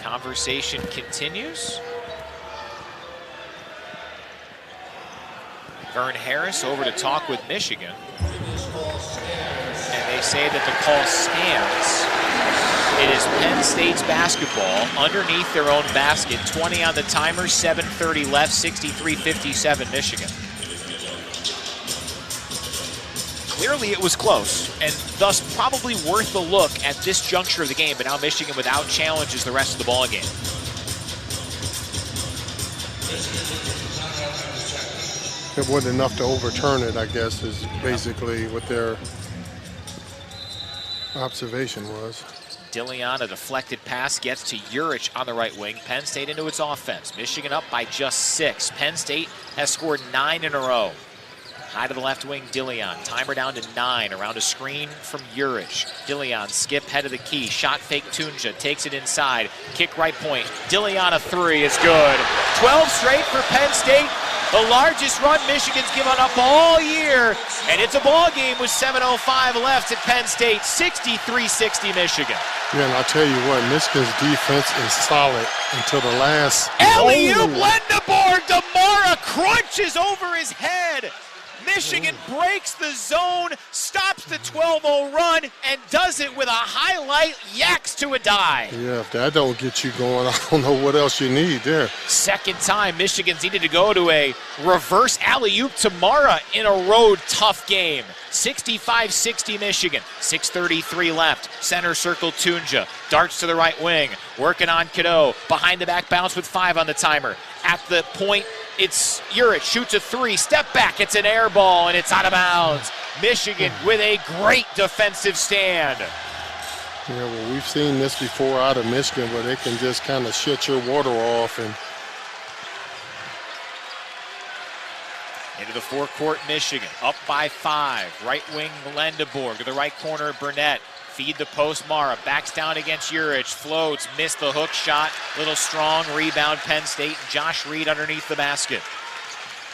Conversation continues. Vern Harris over to talk with Michigan. And they say that the call stands. It is Penn State's basketball underneath their own basket. 20 on the timer, 7:30 left, 63-57 Michigan. Clearly it was close, and thus probably worth the look at this juncture of the game, but now Michigan without challenges the rest of the ball game. It wasn't enough to overturn it, I guess, is basically what their observation was. Dillion, a deflected pass, gets to Urich on the right wing. Penn State into its offense. Michigan up by just 6. Penn State has scored 9 in a row. High to the left wing, Dillion. Timer down to 9. Around a screen from Urich. Dillion, skip head of the key. Shot fake Tunja. Takes it inside. Kick right point. Dillion a 3. It's good. 12 straight for Penn State. The largest run Michigan's given up all year. And it's a ball game with 7:05 left at Penn State. 63-60 Michigan. Yeah, and I'll tell you what, Michigan's defense is solid until the last. Alley-oop, Lendeborg. DeMara crunches over his head. Michigan breaks the zone, stops the 12-0 run, and does it with a highlight, yaks to a die. Yeah, if that don't get you going, I don't know what else you need there. Second time Michigan's needed to go to a reverse alley-oop to Mara in a road tough game. 65-60 Michigan, 6:33 left. Center circle Tunja, darts to the right wing, working on Cadeau. Behind the back bounce with 5 on the timer. At the point, it's Urich, shoots a 3, step back, it's an air ball, and it's out of bounds. Michigan with a great defensive stand. Yeah, well, we've seen this before out of Michigan where they can just kind of shut your water off. And into the forecourt, Michigan, up by 5. Right wing, Lendeborg. To the right corner, Burnett. Feed the post, Mara. Backs down against Urich. Floats, missed the hook shot. Little strong rebound, Penn State. Josh Reed underneath the basket.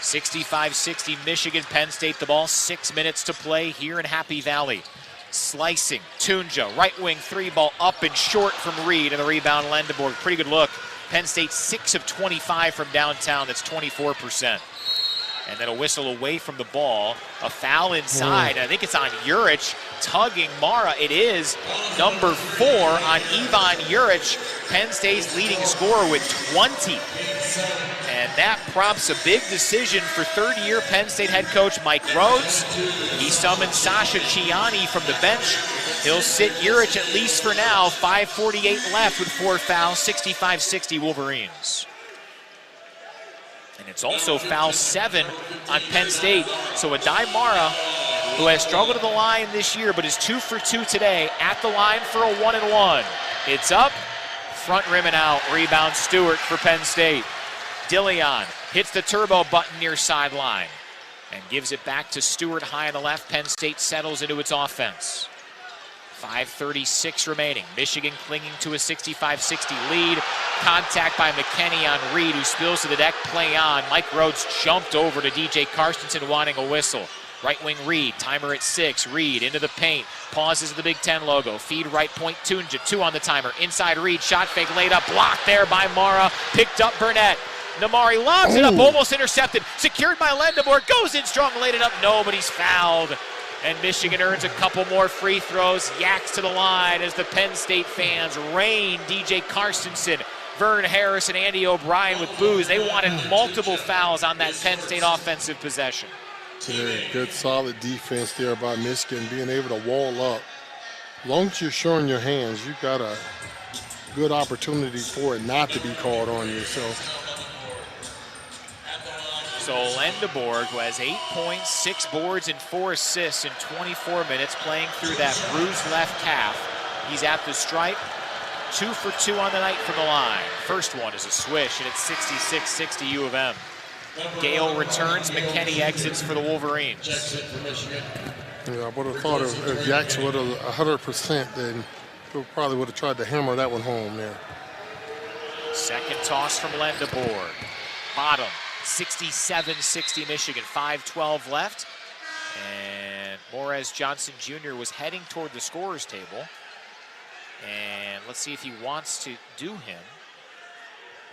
65-60 Michigan, Penn State the ball. 6 minutes to play here in Happy Valley. Slicing, Tunja, right wing 3 ball up and short from Reed, and the rebound, Lendeborg. Pretty good look. Penn State 6 of 25 from downtown. That's 24%. And then a whistle away from the ball. A foul inside. I think it's on Urich tugging Mara. It is number 4 on Ivan Urich, Penn State's leading scorer with 20. And that prompts a big decision for third-year Penn State head coach Mike Rhodes. He summons Sasha Ciani from the bench He'll sit Urich at least for now. 5:48 left with 4 fouls, 65-60 Wolverines. And it's also foul 7 on Penn State. So Adai Mara, who has struggled at the line this year but is 2 for 2 today, at the line for a 1-and-1. It's up, front rim and out. Rebound Stewart for Penn State. Dillion hits the turbo button near sideline and gives it back to Stewart high on the left. Penn State settles into its offense. 5:36 remaining. Michigan clinging to a 65-60 lead. Contact by McKinney on Reed, who spills to the deck. Play on. Mike Rhodes jumped over to DJ Carstensen wanting a whistle. Right wing Reed, timer at 6. Reed into the paint, pauses the Big Ten logo. Feed right point Tunja, 2 on the timer. Inside Reed, shot fake laid up, blocked there by Mara. Picked up Burnett. Namari lobs it up, almost intercepted. Secured by Lendemore, goes in strong, laid it up. No, but he's fouled. And Michigan earns a couple more free throws. Yaks to the line as the Penn State fans rain DJ Carstensen, Vern Harris, and Andy O'Brien with boos. They wanted multiple fouls on that Penn State offensive possession. Yeah, good solid defense there by Michigan, being able to wall up. As long as you're showing your hands, you've got a good opportunity for it not to be called on you. So Lendeborg, who has 8 points, 6 boards, and 4 assists in 24 minutes, playing through that bruised left calf. He's at the stripe, 2 for 2 on the night from the line. First one is a swish, and it's 66-60 U of M. Gale returns, McKinney exits for the Wolverines. Yeah, I would have thought if Jackson would have 100%, then he probably would have tried to hammer that one home there. Second toss from Lendeborg. Bottom. 67-60 Michigan, 5:12 left. And Morez Johnson Jr. was heading toward the scorer's table. And let's see if he wants to do him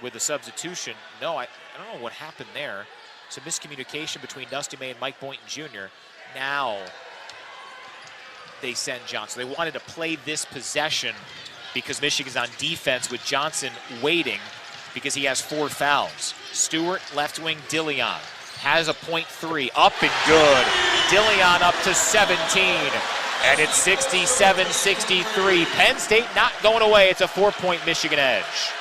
with a substitution. No, I don't know what happened there. Some miscommunication between Dusty May and Mike Boynton Jr. Now they send Johnson. They wanted to play this possession because Michigan's on defense with Johnson waiting because he has 4 fouls. Stewart, left wing, Dillion has a .3, up and good. Dillion up to 17, and it's 67-63. Penn State not going away. It's a 4-point Michigan edge.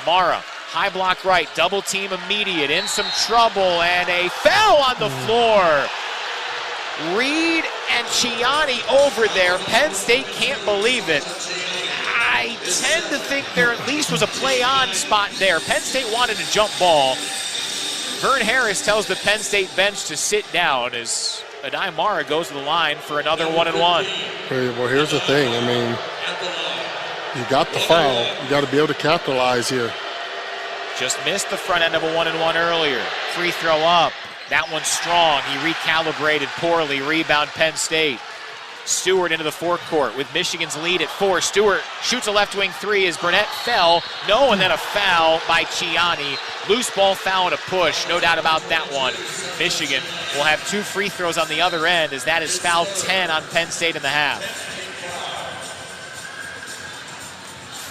Mara, high block right, double team immediate, in some trouble, and a foul on the floor. Reed and Ciani over there. Penn State can't believe it. I tend to think there at least was a play-on spot there. Penn State wanted a jump ball. Vern Harris tells the Penn State bench to sit down as Adai Mara goes to the line for another 1-and-1. Well, here's the thing. I mean, you got the foul. You got to be able to capitalize here. Just missed the front end of a 1-and-1 earlier. Free throw up. That one's strong. He recalibrated poorly. Rebound Penn State. Stewart into the forecourt with Michigan's lead at 4. Stewart shoots a left wing 3 as Burnett fell. No, and then a foul by Ciani. Loose ball foul and a push. No doubt about that one. Michigan will have 2 free throws on the other end as that is foul 10 on Penn State in the half.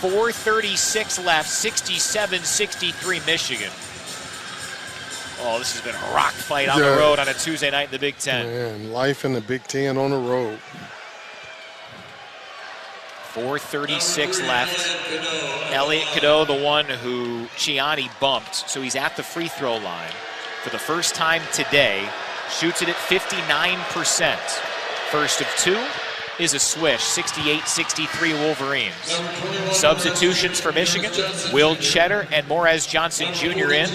4:36 left, 67-63 Michigan. Oh, this has been a rock fight on the road on a Tuesday night in the Big Ten. Man, life in the Big Ten on the road. 4:36 left. Elliot Cadeau, the one who Ciani bumped, so he's at the free throw line for the first time today. Shoots it at 59%. First of 2 is a swish, 68-63 Wolverines. Substitutions for Michigan, Will Cheddar and Morez Johnson Jr. in.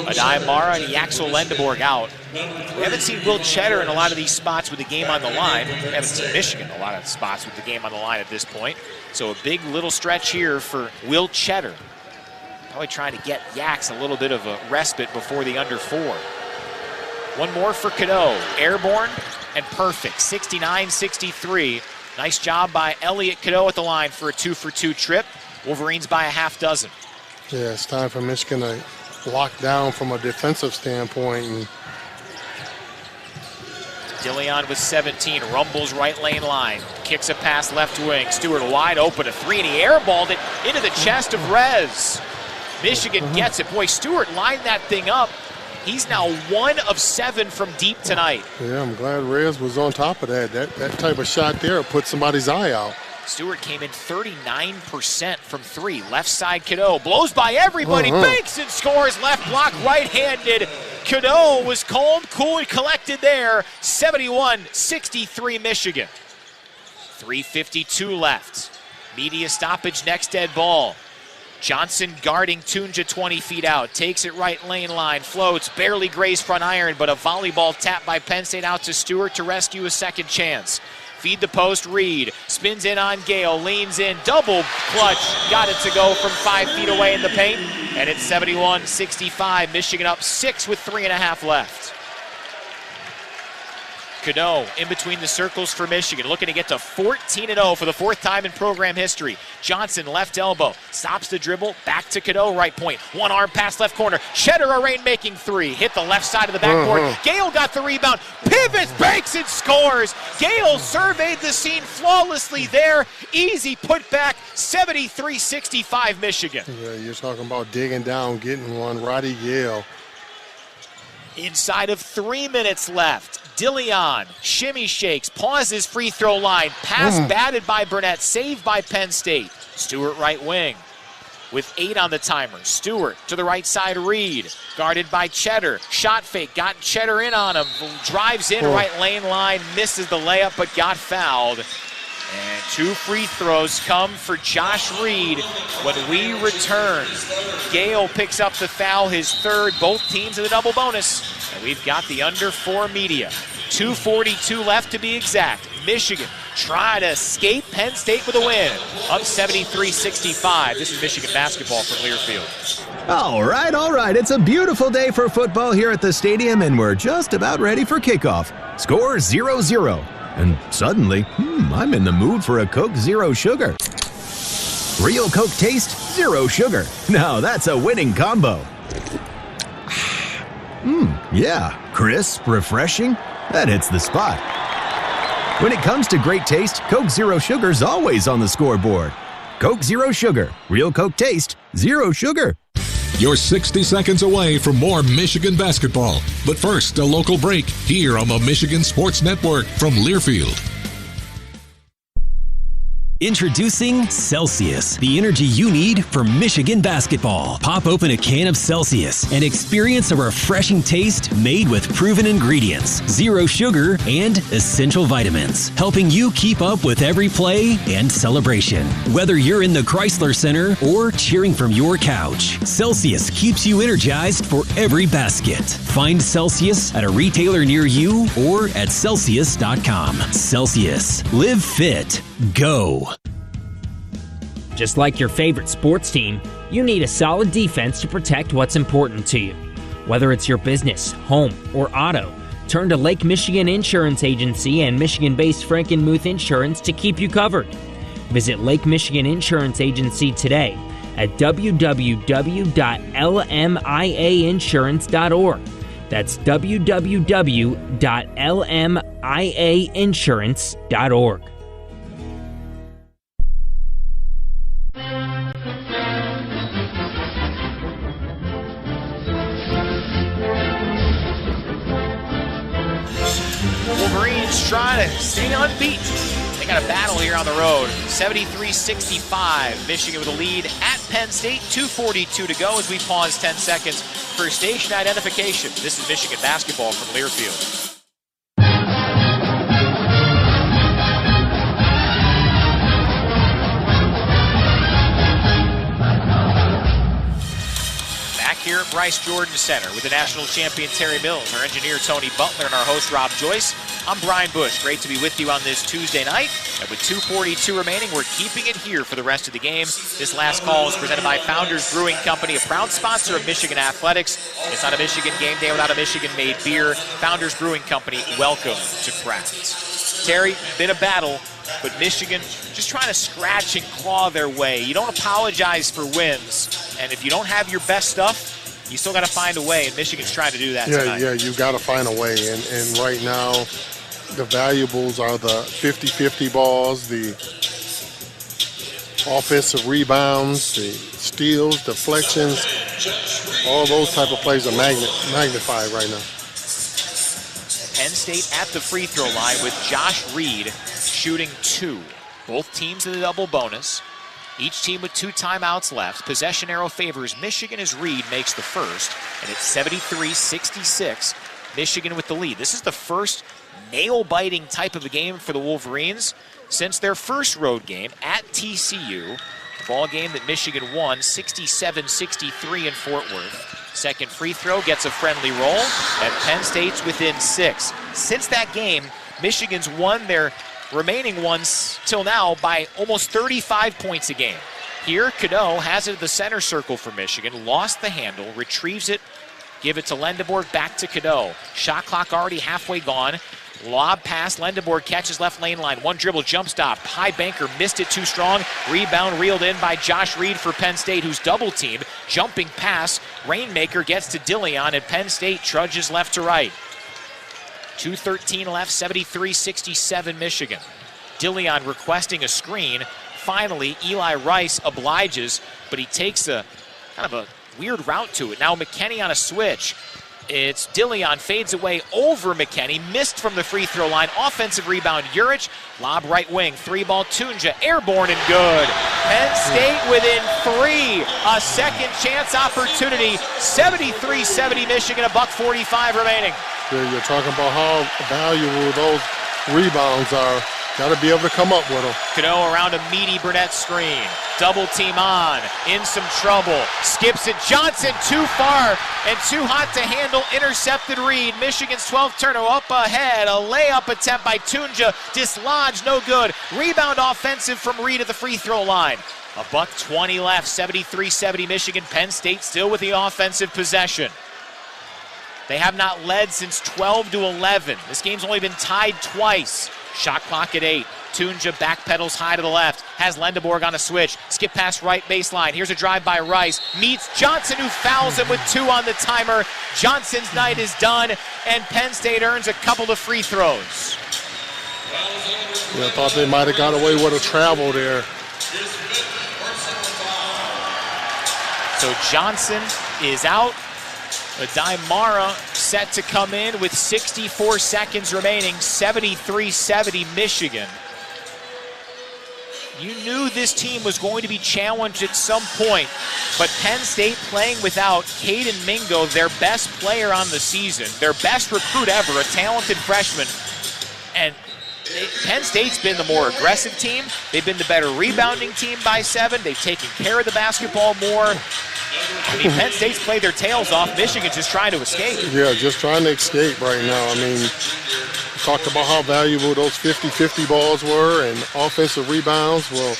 Adai Mara and Yaxel Lendeborg out. We haven't seen Will Cheddar in a lot of these spots with the game on the line. We haven't seen Michigan in a lot of spots with the game on the line at this point. So a big little stretch here for Will Cheddar. Probably trying to get Yax a little bit of a respite before the under 4. One more for Cadeau. Airborne and perfect, 69-63. Nice job by Elliot Cadeau at the line for a 2-for-2 trip. Wolverines by a half dozen. Yeah, it's time for Michigan to lock down from a defensive standpoint. And Dillion with 17, rumbles right lane line, kicks a pass left wing. Stewart wide open, a 3, and he airballed it into the chest of Rez. Michigan gets it. Boy, Stewart lined that thing up He's now 1 of 7 from deep tonight. Yeah, I'm glad Reyes was on top of that. That type of shot there put somebody's eye out. Stewart came in 39% from 3. Left side, Cadeau blows by everybody, banks and scores. Left block, right-handed. Cadeau was calm, cool, and collected there. 71-63 Michigan. 3:52 left. Media stoppage, next dead ball. Johnson guarding Tunja 20 feet out. Takes it right lane line. Floats. Barely grazed front iron, but a volleyball tap by Penn State out to Stewart to rescue a second chance. Feed the post, Reed. Spins in on Gale. Leans in. Double clutch. Got it to go from 5 feet away in the paint. And it's 71-65. Michigan up 6 with 3.5 left. Cadeau in between the circles for Michigan, looking to get to 14-0 for the 4th time in program history. Johnson, left elbow, stops the dribble, back to Cadeau, right point. One arm pass left corner. Cheddar, a rain-making 3. Hit the left side of the backboard. Gale got the rebound. Pivots, banks, and scores. Gale surveyed the scene flawlessly there. Easy putback, 73-65 Michigan. Yeah, you're talking about digging down, getting one. Roddy Gale. Inside of 3 minutes left. Dillion, shimmy shakes, pauses free throw line. Pass batted by Burnett, saved by Penn State. Stewart right wing with 8 on the timer. Stewart to the right side, Reed. Guarded by Cheddar. Shot fake, got Cheddar in on him. Drives in, right lane line, misses the layup, but got fouled. And 2 free throws come for Josh Reed when we return. Gale picks up the foul, his 3rd, both teams in the double bonus. And we've got the under 4 media. 2:42 left to be exact. Michigan try to escape Penn State with a win. Up 73-65. This is Michigan basketball from Learfield. All right. It's a beautiful day for football here at the stadium, and we're just about ready for kickoff. Score 0-0. And suddenly, I'm in the mood for a Coke Zero Sugar. Real Coke taste, zero sugar. Now that's a winning combo. Yeah, crisp, refreshing. That hits the spot. When it comes to great taste, Coke Zero Sugar's always on the scoreboard. Coke Zero Sugar. Real Coke taste, zero sugar. You're 60 seconds away from more Michigan basketball. But first, a local break here on the Michigan Sports Network from Learfield. Introducing Celsius, the energy you need for Michigan basketball. Pop open a can of Celsius and experience a refreshing taste made with proven ingredients, zero sugar, and essential vitamins, helping you keep up with every play and celebration. Whether you're in the Chrysler Center or cheering from your couch, Celsius keeps you energized for every basket. Find Celsius at a retailer near you or at Celsius.com. Celsius. Live fit. Go. Just like your favorite sports team, you need a solid defense to protect what's important to you. Whether it's your business, home, or auto, turn to Lake Michigan Insurance Agency and Michigan-based Frankenmuth Insurance to keep you covered. Visit Lake Michigan Insurance Agency today at www.lmiainsurance.org. That's www.lmiainsurance.org. Wolverines trying to stay unbeaten. They got a battle here on the road. 73-65. Michigan with a lead at Penn State. 2:42 to go as we pause 10 seconds for station identification. This is Michigan basketball from Learfield. Here at Bryce Jordan Center with the national champion Terry Mills, our engineer Tony Butler, and our host Rob Joyce. I'm Brian Bush. Great to be with you on this Tuesday night. And with 2:42 remaining, we're keeping it here for the rest of the game. This last call is presented by Founders Brewing Company, a proud sponsor of Michigan athletics. It's not a Michigan game day without a Michigan-made beer. Founders Brewing Company, welcome to Craft. Terry, been a battle, but Michigan just trying to scratch and claw their way. You don't apologize for wins, and if you don't have your best stuff, you still got to find a way, and Michigan's trying to do that tonight. Yeah, you got to find a way, and right now the valuables are the 50-50 balls, the offensive rebounds, the steals, deflections, All those type of plays are magnified right now. Penn State at the free throw line with Josh Reed shooting 2. Both teams in the double bonus. Each team with 2 timeouts left. Possession arrow favors Michigan as Reed makes the first. And it's 73-66. Michigan with the lead. This is the first nail-biting type of a game for the Wolverines since their first road game at TCU. A ball game that Michigan won 67-63 in Fort Worth. Second free throw gets a friendly roll, and Penn State's within 6. Since that game, Michigan's won their remaining ones till now by almost 35 points a game. Here, Cadeau has it at the center circle for Michigan, lost the handle, retrieves it, give it to Lendeborg, back to Cadeau. Shot clock already halfway gone. Lob pass, Lendeborg catches left lane line. One dribble, jump stop. High banker missed it too strong. Rebound reeled in by Josh Reed for Penn State, who's double teamed. Jumping pass, Rainmaker gets to Dillion, and Penn State trudges left to right. 2:13 left, 73-67 Michigan. Dillion requesting a screen. Finally, Eli Rice obliges, but he takes a kind of a weird route to it. Now McKinney on a switch. It's Dillion, fades away over McKinney, missed from the free throw line. Offensive rebound, Urich. Lob right wing, 3-ball, Tunja, airborne and good. Penn State within 3, a second chance opportunity. 73-70 Michigan, $1:45 remaining. Yeah, you're talking about how valuable those rebounds are. Got to be able to come up with them. Cadeau around a meaty Burnett screen. Double team on, in some trouble. Skips it, Johnson too far and too hot to handle. Intercepted Reed. Michigan's 12th turnover up ahead. A layup attempt by Tunja. Dislodged, no good. Rebound offensive from Reed at the free throw line. $1:20 left, 73-70 Michigan. Penn State still with the offensive possession. They have not led since 12-11. This game's only been tied twice. Shot clock at 8. Tunja backpedals high to the left. Has Lendeborg on a switch. Skip past right baseline. Here's a drive by Rice. Meets Johnson, who fouls him with 2 on the timer. Johnson's night is done, and Penn State earns a couple of free throws. Yeah, I thought they might have got away with a travel there. So Johnson is out. Mara set to come in with 64 seconds remaining, 73-70 Michigan. You knew this team was going to be challenged at some point, but Penn State playing without Caden Mingo, their best player on the season, their best recruit ever, a talented freshman. And Penn State's been the more aggressive team. They've been the better rebounding team by 7. They've taken care of the basketball more. I mean, Penn State's played their tails off. Michigan's just trying to escape. Yeah, just trying to escape right now. I mean, we talked about how valuable those 50-50 balls were and offensive rebounds. Well,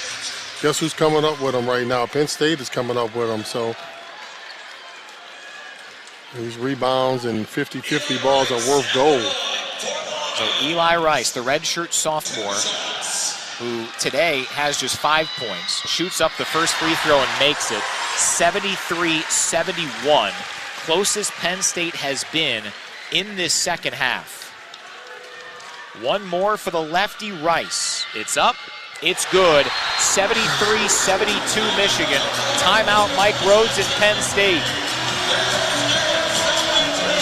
guess who's coming up with them right now? Penn State is coming up with them. So these rebounds and 50-50 balls are worth gold. So Eli Rice, the redshirt sophomore, who today has just 5 points, shoots up the first free throw and makes it. 73-71, closest Penn State has been in this second half. One more for the lefty Rice. It's up, it's good. 73-72 Michigan. Timeout Mike Rhodes in Penn State.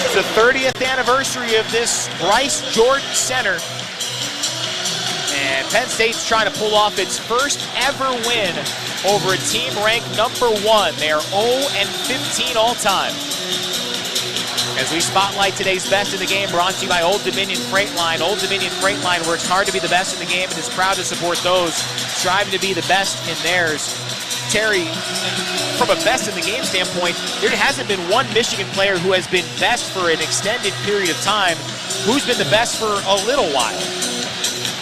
It's the 30th anniversary of this Bryce Jordan Center. And Penn State's trying to pull off its first ever win over a team ranked number 1. They are 0-15 all time. As we spotlight today's best in the game, brought to you by Old Dominion Freight Line. Old Dominion Freight Line works hard to be the best in the game and is proud to support those striving to be the best in theirs. Terry, from a best in the game standpoint, there hasn't been one Michigan player who has been best for an extended period of time. Who's been the best for a little while?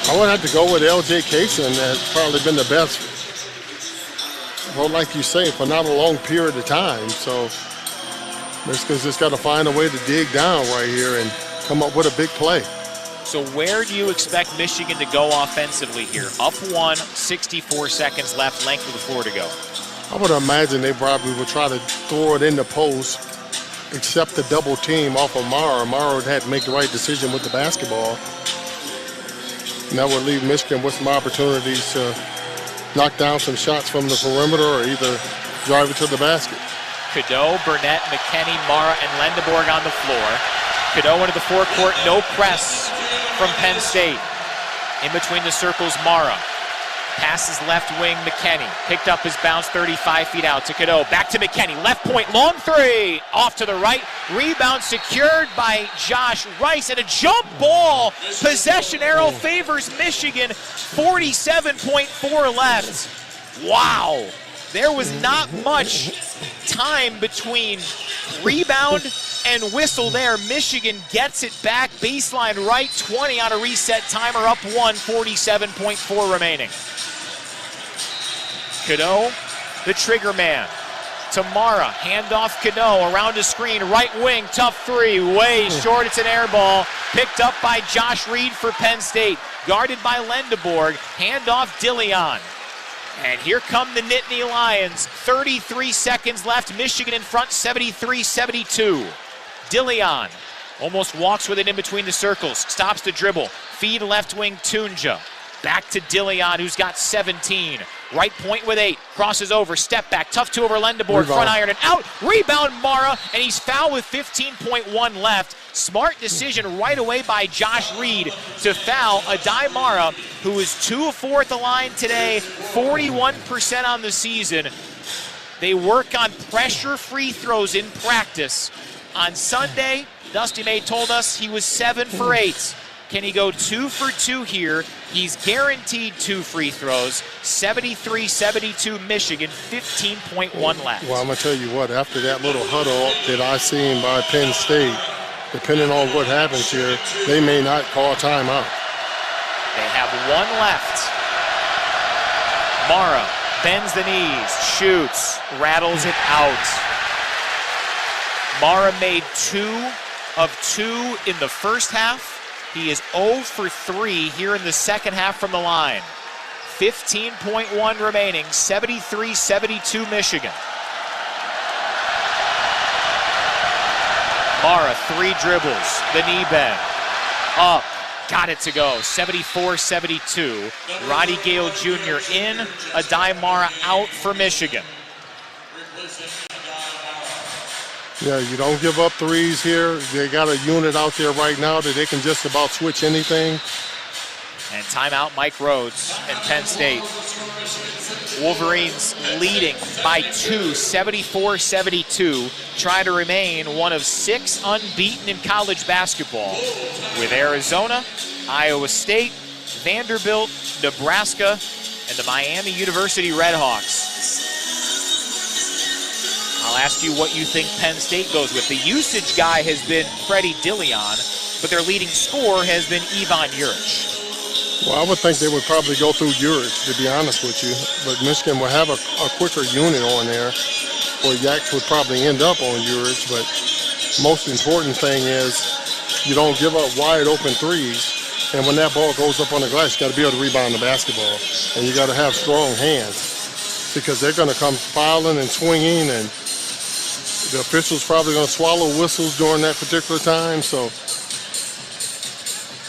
I would have to go with L.J. Kaysen. Has probably been the best, well, like you say, for not a long period of time. So Michigan's just got to find a way to dig down right here and come up with a big play. So where do you expect Michigan to go offensively here? Up 1, 64 seconds left, length of the floor to go. I would imagine they probably would try to throw it in the post, except the double team off of Mara. Mara would have to make the right decision with the basketball. And that would leave Michigan with some opportunities to knock down some shots from the perimeter or either drive it to the basket. Cadeau, Burnett, McKinney, Mara, and Lendeborg on the floor. Cadeau into the forecourt, no press from Penn State. In between the circles, Mara. Passes left wing, McKinney. Picked up his bounce 35 feet out to Cadeau. Back to McKinney. Left point, long three. Off to the right. Rebound secured by Josh Rice. And a jump ball. Possession arrow favors Michigan. 47.4 left. Wow. There was not much time between rebound and whistle there. Michigan gets it back. Baseline right. 20 on a reset timer. Up 1. 47.4 remaining. Cadeau, the trigger man. Tamara, handoff Cadeau, around a screen, right wing, tough three, way short, it's an air ball. Picked up by Josh Reed for Penn State, guarded by Lendeborg, handoff Dillion. And here come the Nittany Lions, 33 seconds left, Michigan in front, 73-72. Dillion almost walks with it in between the circles, stops the dribble, feed left wing Tunja. Back to Dillion, who's got 17. Right point with 8. Crosses over. Step back. Tough two over Lendeborg. Front iron and out. Rebound Mara. And he's fouled with 15.1 left. Smart decision right away by Josh Reed to foul Adai Mara, who is 2 of 4 at the line today. 41% on the season. They work on pressure free throws in practice. On Sunday, Dusty May told us he was 7 for 8. Can he go 2 for 2 here? He's guaranteed 2 free throws. 73-72 Michigan, 15.1 left. Well, I'm going to tell you what, after that little huddle that I seen by Penn State, depending on what happens here, they may not call timeout. They have 1 left. Mara bends the knees, shoots, rattles it out. Mara made 2 of 2 in the first half. He is 0 for 3 here in the second half from the line. 15.1 remaining, 73-72 Michigan. Mara, 3 dribbles, the knee bend, up, got it to go, 74-72. Roddy Gale Jr. in, Adai Mara out for Michigan. Yeah, you don't give up threes here. They got a unit out there right now that they can just about switch anything. And timeout Mike Rhodes and Penn State. Wolverines leading by 2, 74-72, trying to remain one of 6 unbeaten in college basketball, with Arizona, Iowa State, Vanderbilt, Nebraska, and the Miami University Redhawks. I'll ask you what you think Penn State goes with. The usage guy has been Freddie Dillion, but their leading scorer has been Ivan Juric. Well, I would think they would probably go through Juric, to be honest with you. But Michigan will have a quicker unit on there, or Yaks would probably end up on Juric. But most important thing is you don't give up wide open threes. And when that ball goes up on the glass, you got to be able to rebound the basketball. And you got to have strong hands, because they're going to come fouling and swinging, and the officials probably going to swallow whistles during that particular time. So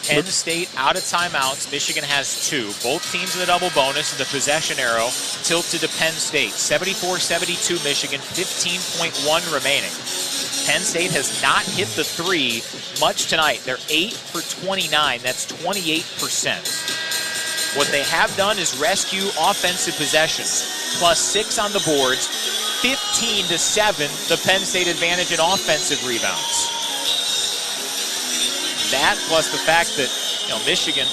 Penn State out of timeouts. Michigan has 2. Both teams in the double bonus. The possession arrow tilted to Penn State. 74-72 Michigan, 15.1 remaining. Penn State has not hit the 3 much tonight. They're 8 for 29. That's 28%. What they have done is rescue offensive possessions. +6 on the boards. 15-7, the Penn State advantage in offensive rebounds. That plus the fact that Michigan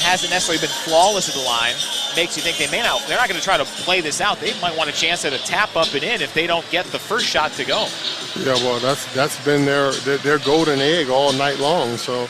hasn't necessarily been flawless at the line makes you think they're not going to try to play this out. They might want a chance at a tap up and in if they don't get the first shot to go. Yeah, well, that's been their golden egg all night long. So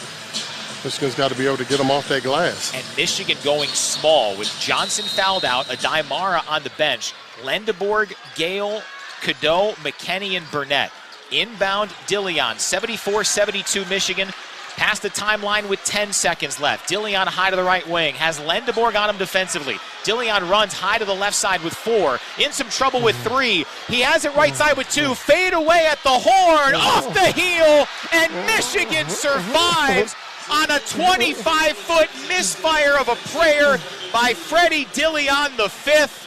Michigan's got to be able to get them off that glass. And Michigan going small with Johnson fouled out, Adai Mara on the bench, Lendeborg, Gale, Cadeau, McKinney, and Burnett. Inbound Dillion, 74-72 Michigan. Past the timeline with 10 seconds left. Dillion high to the right wing. Has Lendeborg on him defensively. Dillion runs high to the left side with 4. In some trouble with 3. He has it right side with 2. Fade away at the horn. Off the heel. And Michigan survives on a 25-foot misfire of a prayer by Freddie Dillion the 5th.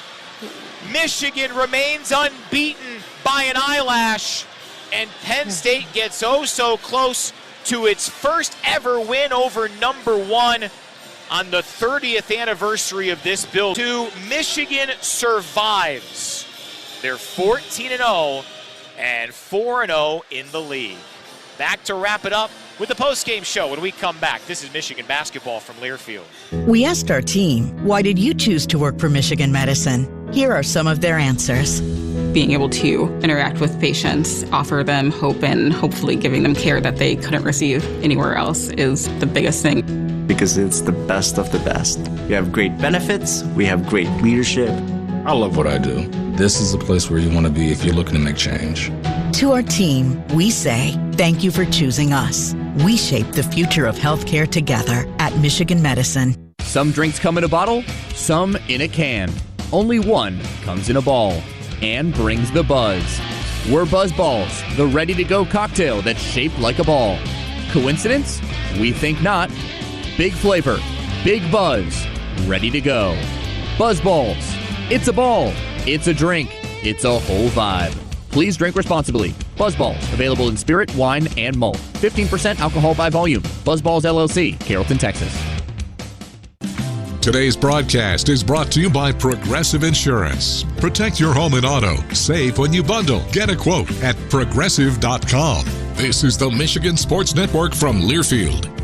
Michigan remains unbeaten by an eyelash, and Penn State gets oh so close to its first ever win over number 1 on the 30th anniversary of this build. Michigan survives. They're 14-0 and 4-0 in the league. Back to wrap it up with the postgame show when we come back. This is Michigan basketball from Learfield. We asked our team, why did you choose to work for Michigan Medicine? Here are some of their answers. Being able to interact with patients, offer them hope, and hopefully giving them care that they couldn't receive anywhere else is the biggest thing. Because it's the best of the best. We have great benefits, we have great leadership. I love what I do. This is a place where you want to be if you're looking to make change. To our team, we say, thank you for choosing us. We shape the future of healthcare together at Michigan Medicine. Some drinks come in a bottle, some in a can. Only one comes in a ball and brings the buzz. We're Buzz Balls, the ready-to-go cocktail that's shaped like a ball. Coincidence? We think not. Big flavor, big buzz, ready to go. Buzz Balls. It's a ball. It's a drink. It's a whole vibe. Please drink responsibly. Buzz Balls, available in spirit, wine, and malt. 15% alcohol by volume. Buzz Balls, LLC, Carrollton, Texas. Today's broadcast is brought to you by Progressive Insurance. Protect your home and auto. Save when you bundle. Get a quote at Progressive.com. This is the Michigan Sports Network from Learfield.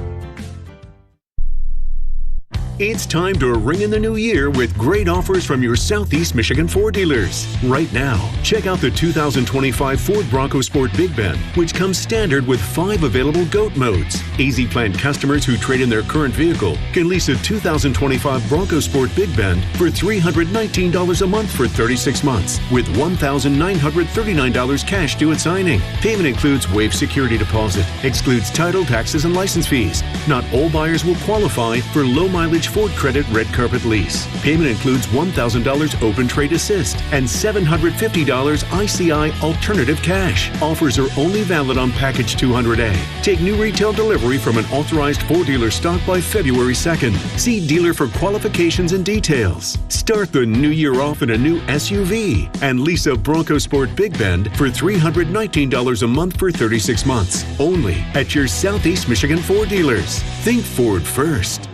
It's time to ring in the new year with great offers from your Southeast Michigan Ford dealers. Right now, check out the 2025 Ford Bronco Sport Big Bend, which comes standard with 5 available GOAT modes. Easy Plan customers who trade in their current vehicle can lease a 2025 Bronco Sport Big Bend for $319 a month for 36 months, with $1,939 cash due at signing. Payment includes waived security deposit, excludes title, taxes, and license fees. Not all buyers will qualify for low mileage Ford Credit Red Carpet Lease. Payment includes $1,000 Open Trade Assist and $750 ICI Alternative Cash. Offers are only valid on Package 200A. Take new retail delivery from an authorized Ford dealer stock by February 2nd. See dealer for qualifications and details. Start the new year off in a new SUV and lease a Bronco Sport Big Bend for $319 a month for 36 months. Only at your Southeast Michigan Ford dealers. Think Ford first.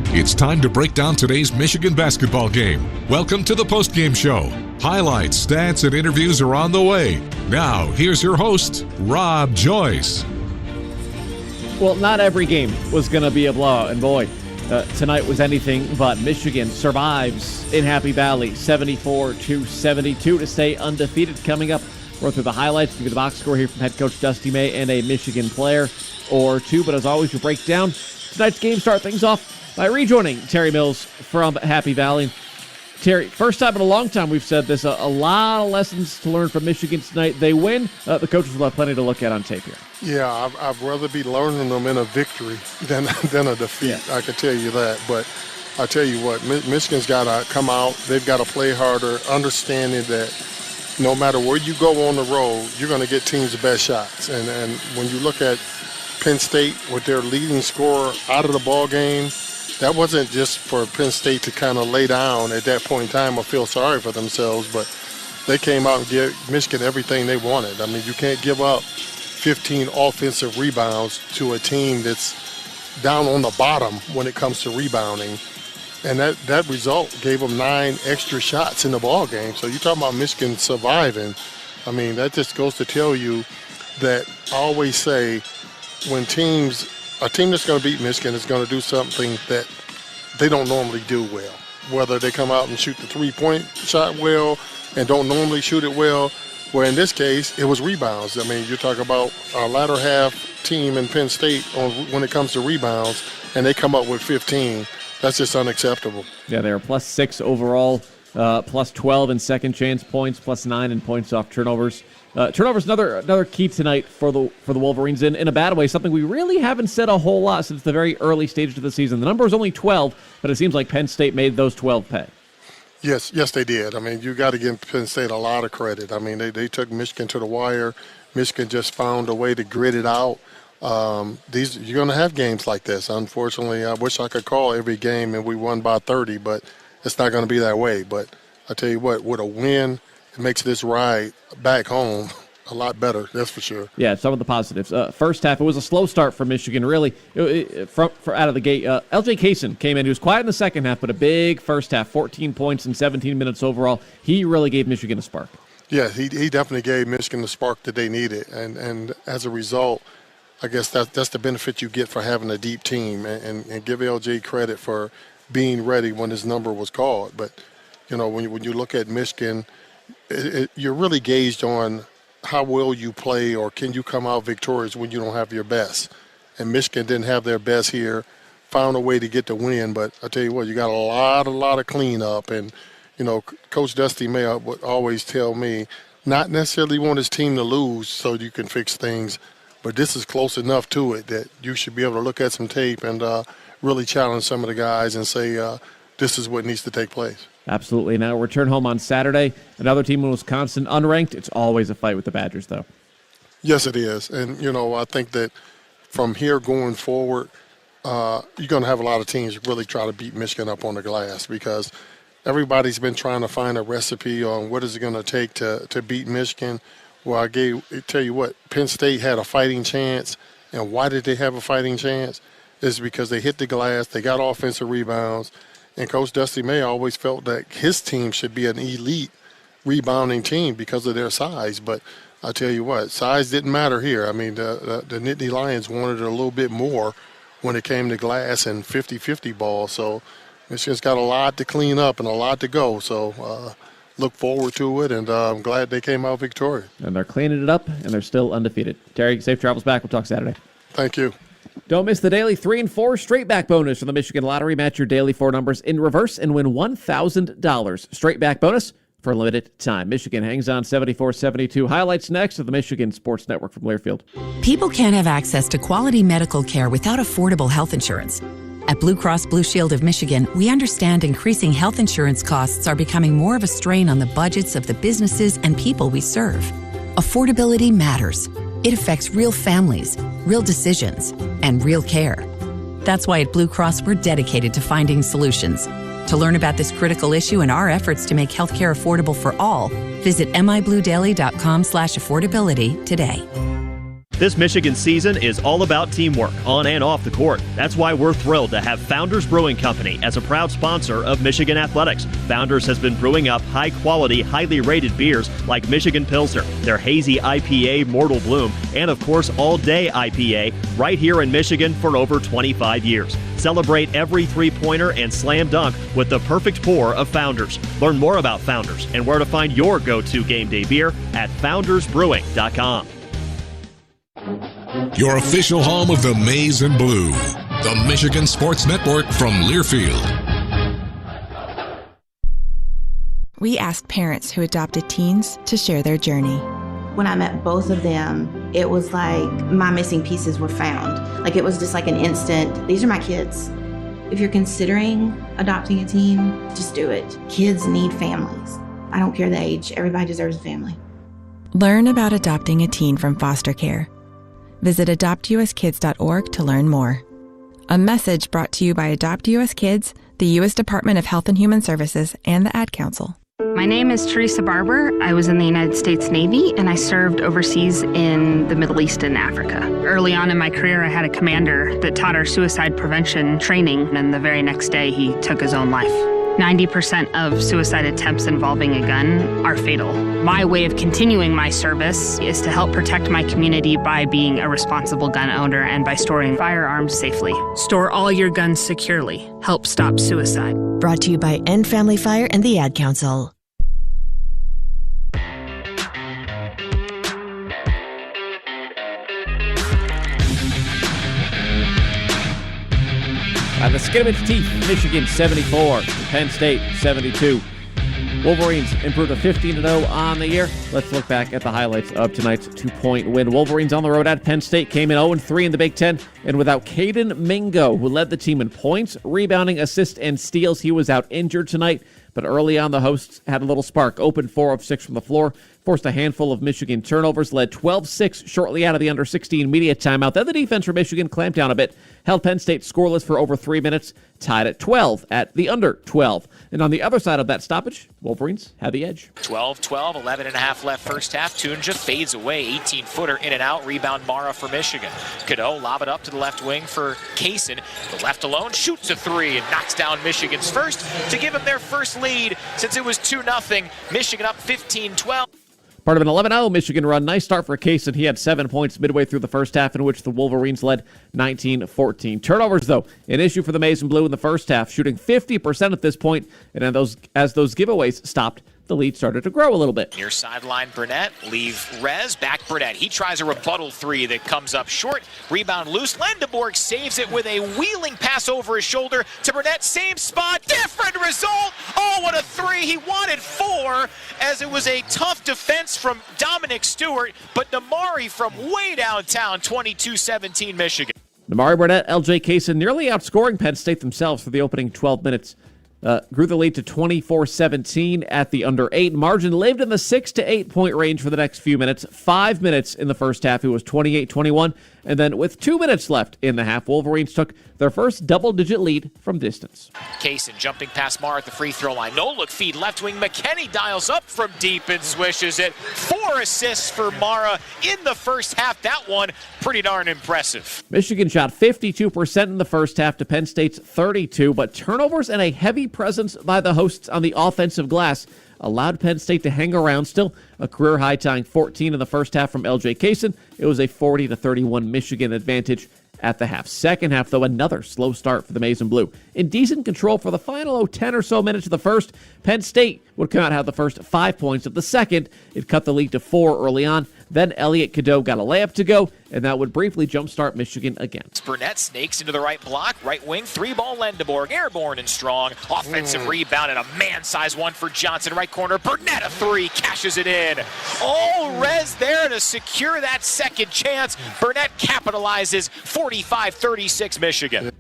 It's time to break down today's Michigan basketball game. Welcome to the postgame show. Highlights, stats, and interviews are on the way. Now, here's your host, Rob Joyce. Well, not every game was going to be a blowout, and boy, tonight was anything but. Michigan survives in Happy Valley, 74-72 to stay undefeated. Coming up, we'll through the highlights, give you the box score here from head coach Dusty May and a Michigan player or two. But as always, we'll break down tonight's game, start things off by rejoining Terry Mills from Happy Valley. Terry, first time in a long time we've said this, a lot of lessons to learn from Michigan tonight. They win. The coaches will have plenty to look at on tape here. Yeah, I'd rather be learning them in a victory than a defeat. Yeah. I can tell you that. But I tell you what, Michigan's got to come out. They've got to play harder, understanding that no matter where you go on the road, you're going to get teams' best shots. And when you look at Penn State with their leading scorer out of the ball game, that wasn't just for Penn State to kind of lay down at that point in time or feel sorry for themselves, but they came out and gave Michigan everything they wanted. I mean, you can't give up 15 offensive rebounds to a team that's down on the bottom when it comes to rebounding. And that result gave them 9 extra shots in the ball game. So you're talking about Michigan surviving. I mean, that just goes to tell you that I always say when a team that's going to beat Michigan is going to do something that they don't normally do well. Whether they come out and shoot the three-point shot well and don't normally shoot it well, where in this case, it was rebounds. I mean, you're talking about a latter half team in Penn State when it comes to rebounds, and they come up with 15. That's just unacceptable. Yeah, they're +6 overall, +12 in second chance points, +9 in points off turnovers. Turnovers another key tonight for the Wolverines in a bad way, something we really haven't said a whole lot since the very early stages of the season. The number was only 12, but it seems like Penn State made those 12 pay. Yes, they did. I mean, you got to give Penn State a lot of credit. I mean, they took Michigan to the wire. Michigan just found a way to grit it out. You're going to have games like this. Unfortunately, I wish I could call every game and we won by 30, but it's not going to be that way. But I tell you what, with a win, it makes this ride back home a lot better, that's for sure. Yeah, some of the positives. First half, it was a slow start for Michigan, really. For out of the gate, LJ Kaysen came in. He was quiet in the second half, but a big first half, 14 points in 17 minutes overall. He really gave Michigan a spark. Yeah, he definitely gave Michigan the spark that they needed. And as a result, I guess that's the benefit you get for having a deep team. And give LJ credit for being ready when his number was called. But, when you look at Michigan, you're really gauged on how well you play or can you come out victorious when you don't have your best. And Michigan didn't have their best here, found a way to get the win. But I tell you what, you got a lot of cleanup. And, Coach Dusty May would always tell me not necessarily want his team to lose so you can fix things, but this is close enough to it that you should be able to look at some tape and really challenge some of the guys and say this is what needs to take place. Absolutely. Now return home on Saturday. Another team in Wisconsin, unranked. It's always a fight with the Badgers, though. Yes, it is. And, I think that from here going forward, you're going to have a lot of teams really try to beat Michigan up on the glass because everybody's been trying to find a recipe on what is it going to take to beat Michigan. Well, I tell you what, Penn State had a fighting chance. And why did they have a fighting chance? It's because they hit the glass, they got offensive rebounds, and Coach Dusty May always felt that his team should be an elite rebounding team because of their size. But I tell you what, size didn't matter here. I mean, the Nittany Lions wanted it a little bit more when it came to glass and 50-50 ball. So Michigan's got a lot to clean up and a lot to go. So look forward to it, and I'm glad they came out victorious. And they're cleaning it up, and they're still undefeated. Terry, safe travels back. We'll talk Saturday. Thank you. Don't miss the daily 3 and 4 straight back bonus from the Michigan Lottery. Match your daily 4 numbers in reverse and win $1,000. Straight back bonus for a limited time. Michigan hangs on 74-72. Highlights next of the Michigan Sports Network from Learfield. People can't have access to quality medical care without affordable health insurance. At Blue Cross Blue Shield of Michigan, we understand increasing health insurance costs are becoming more of a strain on the budgets of the businesses and people we serve. Affordability matters. It affects real families, real decisions, and real care. That's why at Blue Cross, we're dedicated to finding solutions. To learn about this critical issue and our efforts to make healthcare affordable for all, visit mibluedaily.com/affordability today. This Michigan season is all about teamwork on and off the court. That's why we're thrilled to have Founders Brewing Company as a proud sponsor of Michigan Athletics. Founders has been brewing up high-quality, highly rated beers like Michigan Pilsner, their hazy IPA Mortal Bloom, and of course All-Day IPA right here in Michigan for over 25 years. Celebrate every three-pointer and slam dunk with the perfect pour of Founders. Learn more about Founders and where to find your go-to game day beer at foundersbrewing.com. Your official home of the Maize and Blue, the Michigan Sports Network from Learfield. We asked parents who adopted teens to share their journey. When I met both of them, it was like my missing pieces were found. Like it was just like an instant, these are my kids. If you're considering adopting a teen, just do it. Kids need families. I don't care the age, everybody deserves a family. Learn about adopting a teen from foster care. Visit adoptuskids.org to learn more. A message brought to you by Adopt US Kids, the U.S. Department of Health and Human Services, and the Ad Council. My name is Teresa Barber. I was in the United States Navy, and I served overseas in the Middle East and Africa. Early on in my career, I had a commander that taught our suicide prevention training, and the very next day, he took his own life. 90% of suicide attempts involving a gun are fatal. My way of continuing my service is to help protect my community by being a responsible gun owner and by storing firearms safely. Store all your guns securely. Help stop suicide. Brought to you by End Family Fire and the Ad Council. By the skin of its teeth, Michigan 74, Penn State 72. Wolverines improved to 15-0 on the year. Let's look back at the highlights of tonight's 2-point win. Wolverines on the road at Penn State came in 0-3 in the Big Ten, and without Caden Mingo, who led the team in points, rebounding, assists, and steals, he was out injured tonight. But early on, the hosts had a little spark. Open 4 of 6 from the floor, forced a handful of Michigan turnovers, led 12-6 shortly out of the under-16 media timeout. Then the defense for Michigan clamped down a bit, held Penn State scoreless for over 3 minutes, tied at 12 at the under 12. And on the other side of that stoppage, Wolverines had the edge. 12-12, 11.5 left first half. Tunja fades away, 18-footer in and out. Rebound Mara for Michigan. Cadeau lob it up to the left wing for Kaysen. The left alone shoots a three and knocks down Michigan's first to give them their first lead since it was 2-0. Michigan up 15-12. Part of an 11-0 Michigan run. Nice start for Kaysen. He had 7 points midway through the first half, in which the Wolverines led 19-14. Turnovers, though, an issue for the Maize and Blue in the first half, shooting 50% at this point. And as those giveaways stopped, the lead started to grow a little bit. Near sideline, Burnett, leave Rez, back Burnett. He tries a rebuttal three that comes up short. Rebound loose. Lendeborg saves it with a wheeling pass over his shoulder to Burnett. Same spot, different result. Oh, what a three. He wanted 4 as it was a tough defense from Dominic Stewart, but Namari from way downtown, 22-17 Michigan. Namari Burnett, LJ Kaysen nearly outscoring Penn State themselves for the opening 12 minutes. Grew the lead to 24-17 at the under 8. Margin lived in the 6 to 8 point range for the next few minutes. 5 minutes in the first half, it was 28-21. And then with 2 minutes left in the half, Wolverines took their first double-digit lead from distance. Kaysen jumping past Marr at the free throw line. No-look feed left wing. McKinney dials up from deep and swishes it. 4 assists for Mara in the first half. That one pretty darn impressive. Michigan shot 52% in the first half to Penn State's 32, but turnovers and a heavy presence by the hosts on the offensive glass allowed Penn State to hang around. Still a career high, tying 14 in the first half from LJ Kaysen. It was a 40-31 Michigan advantage at the half. Second half, though, another slow start for the Maize and Blue. In decent control for the final 10 or so minutes of the first, Penn State would come out and have the first 5 points of the second. It cut the lead to 4 early on. Then Elliott Cadeau got a layup to go, and that would briefly jumpstart Michigan again. Burnett snakes into the right block, right wing, 3-ball Lendeborg, airborne and strong. Offensive rebound and a man-sized one for Johnson, right corner. Burnett a 3, cashes it in. Oh, Rez there to secure that second chance. Burnett capitalizes, 45-36 Michigan.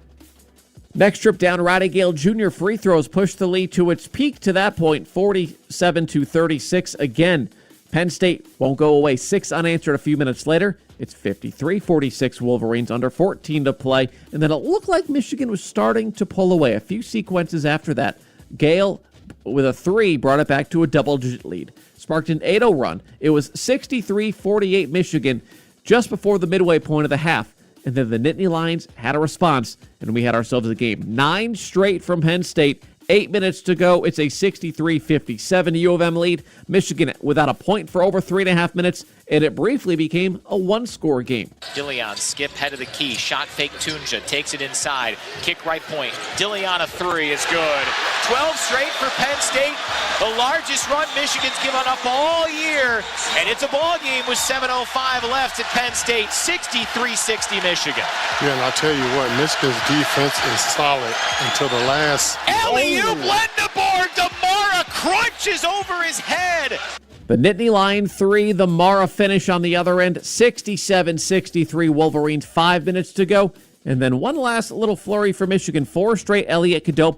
Next trip down, Roddy Gale Jr. free throws pushed the lead to its peak to that point, 47-36 again. Penn State won't go away. 6 unanswered a few minutes later. It's 53-46 Wolverines, under 14 to play. And then it looked like Michigan was starting to pull away. A few sequences after that, Gale with a 3 brought it back to a double-digit lead. Sparked an 8-0 run. It was 63-48 Michigan just before the midway point of the half. And then the Nittany Lions had a response, and we had ourselves a game. 9 straight from Penn State. 8 minutes to go. It's a 63-57 U of M lead. Michigan without a point for over 3.5 minutes, and it briefly became a 1-score game. Dillion skip head of the key. Shot fake Tunja. Takes it inside. Kick right point. Dillion a 3 is good. 12 straight for Penn State. The largest run Michigan's given up all year. And it's a ball game with 7:05 left at Penn State. 63-60 Michigan. Yeah, and I'll tell you what, Michigan's defense is solid until the last. Alley-oop, Lendeborg. Demara crunches over his head. The Nittany Lion 3, the Mara finish on the other end, 67-63 Wolverines, 5 minutes to go. And then one last little flurry for Michigan, 4 straight Elliott Cadeau points.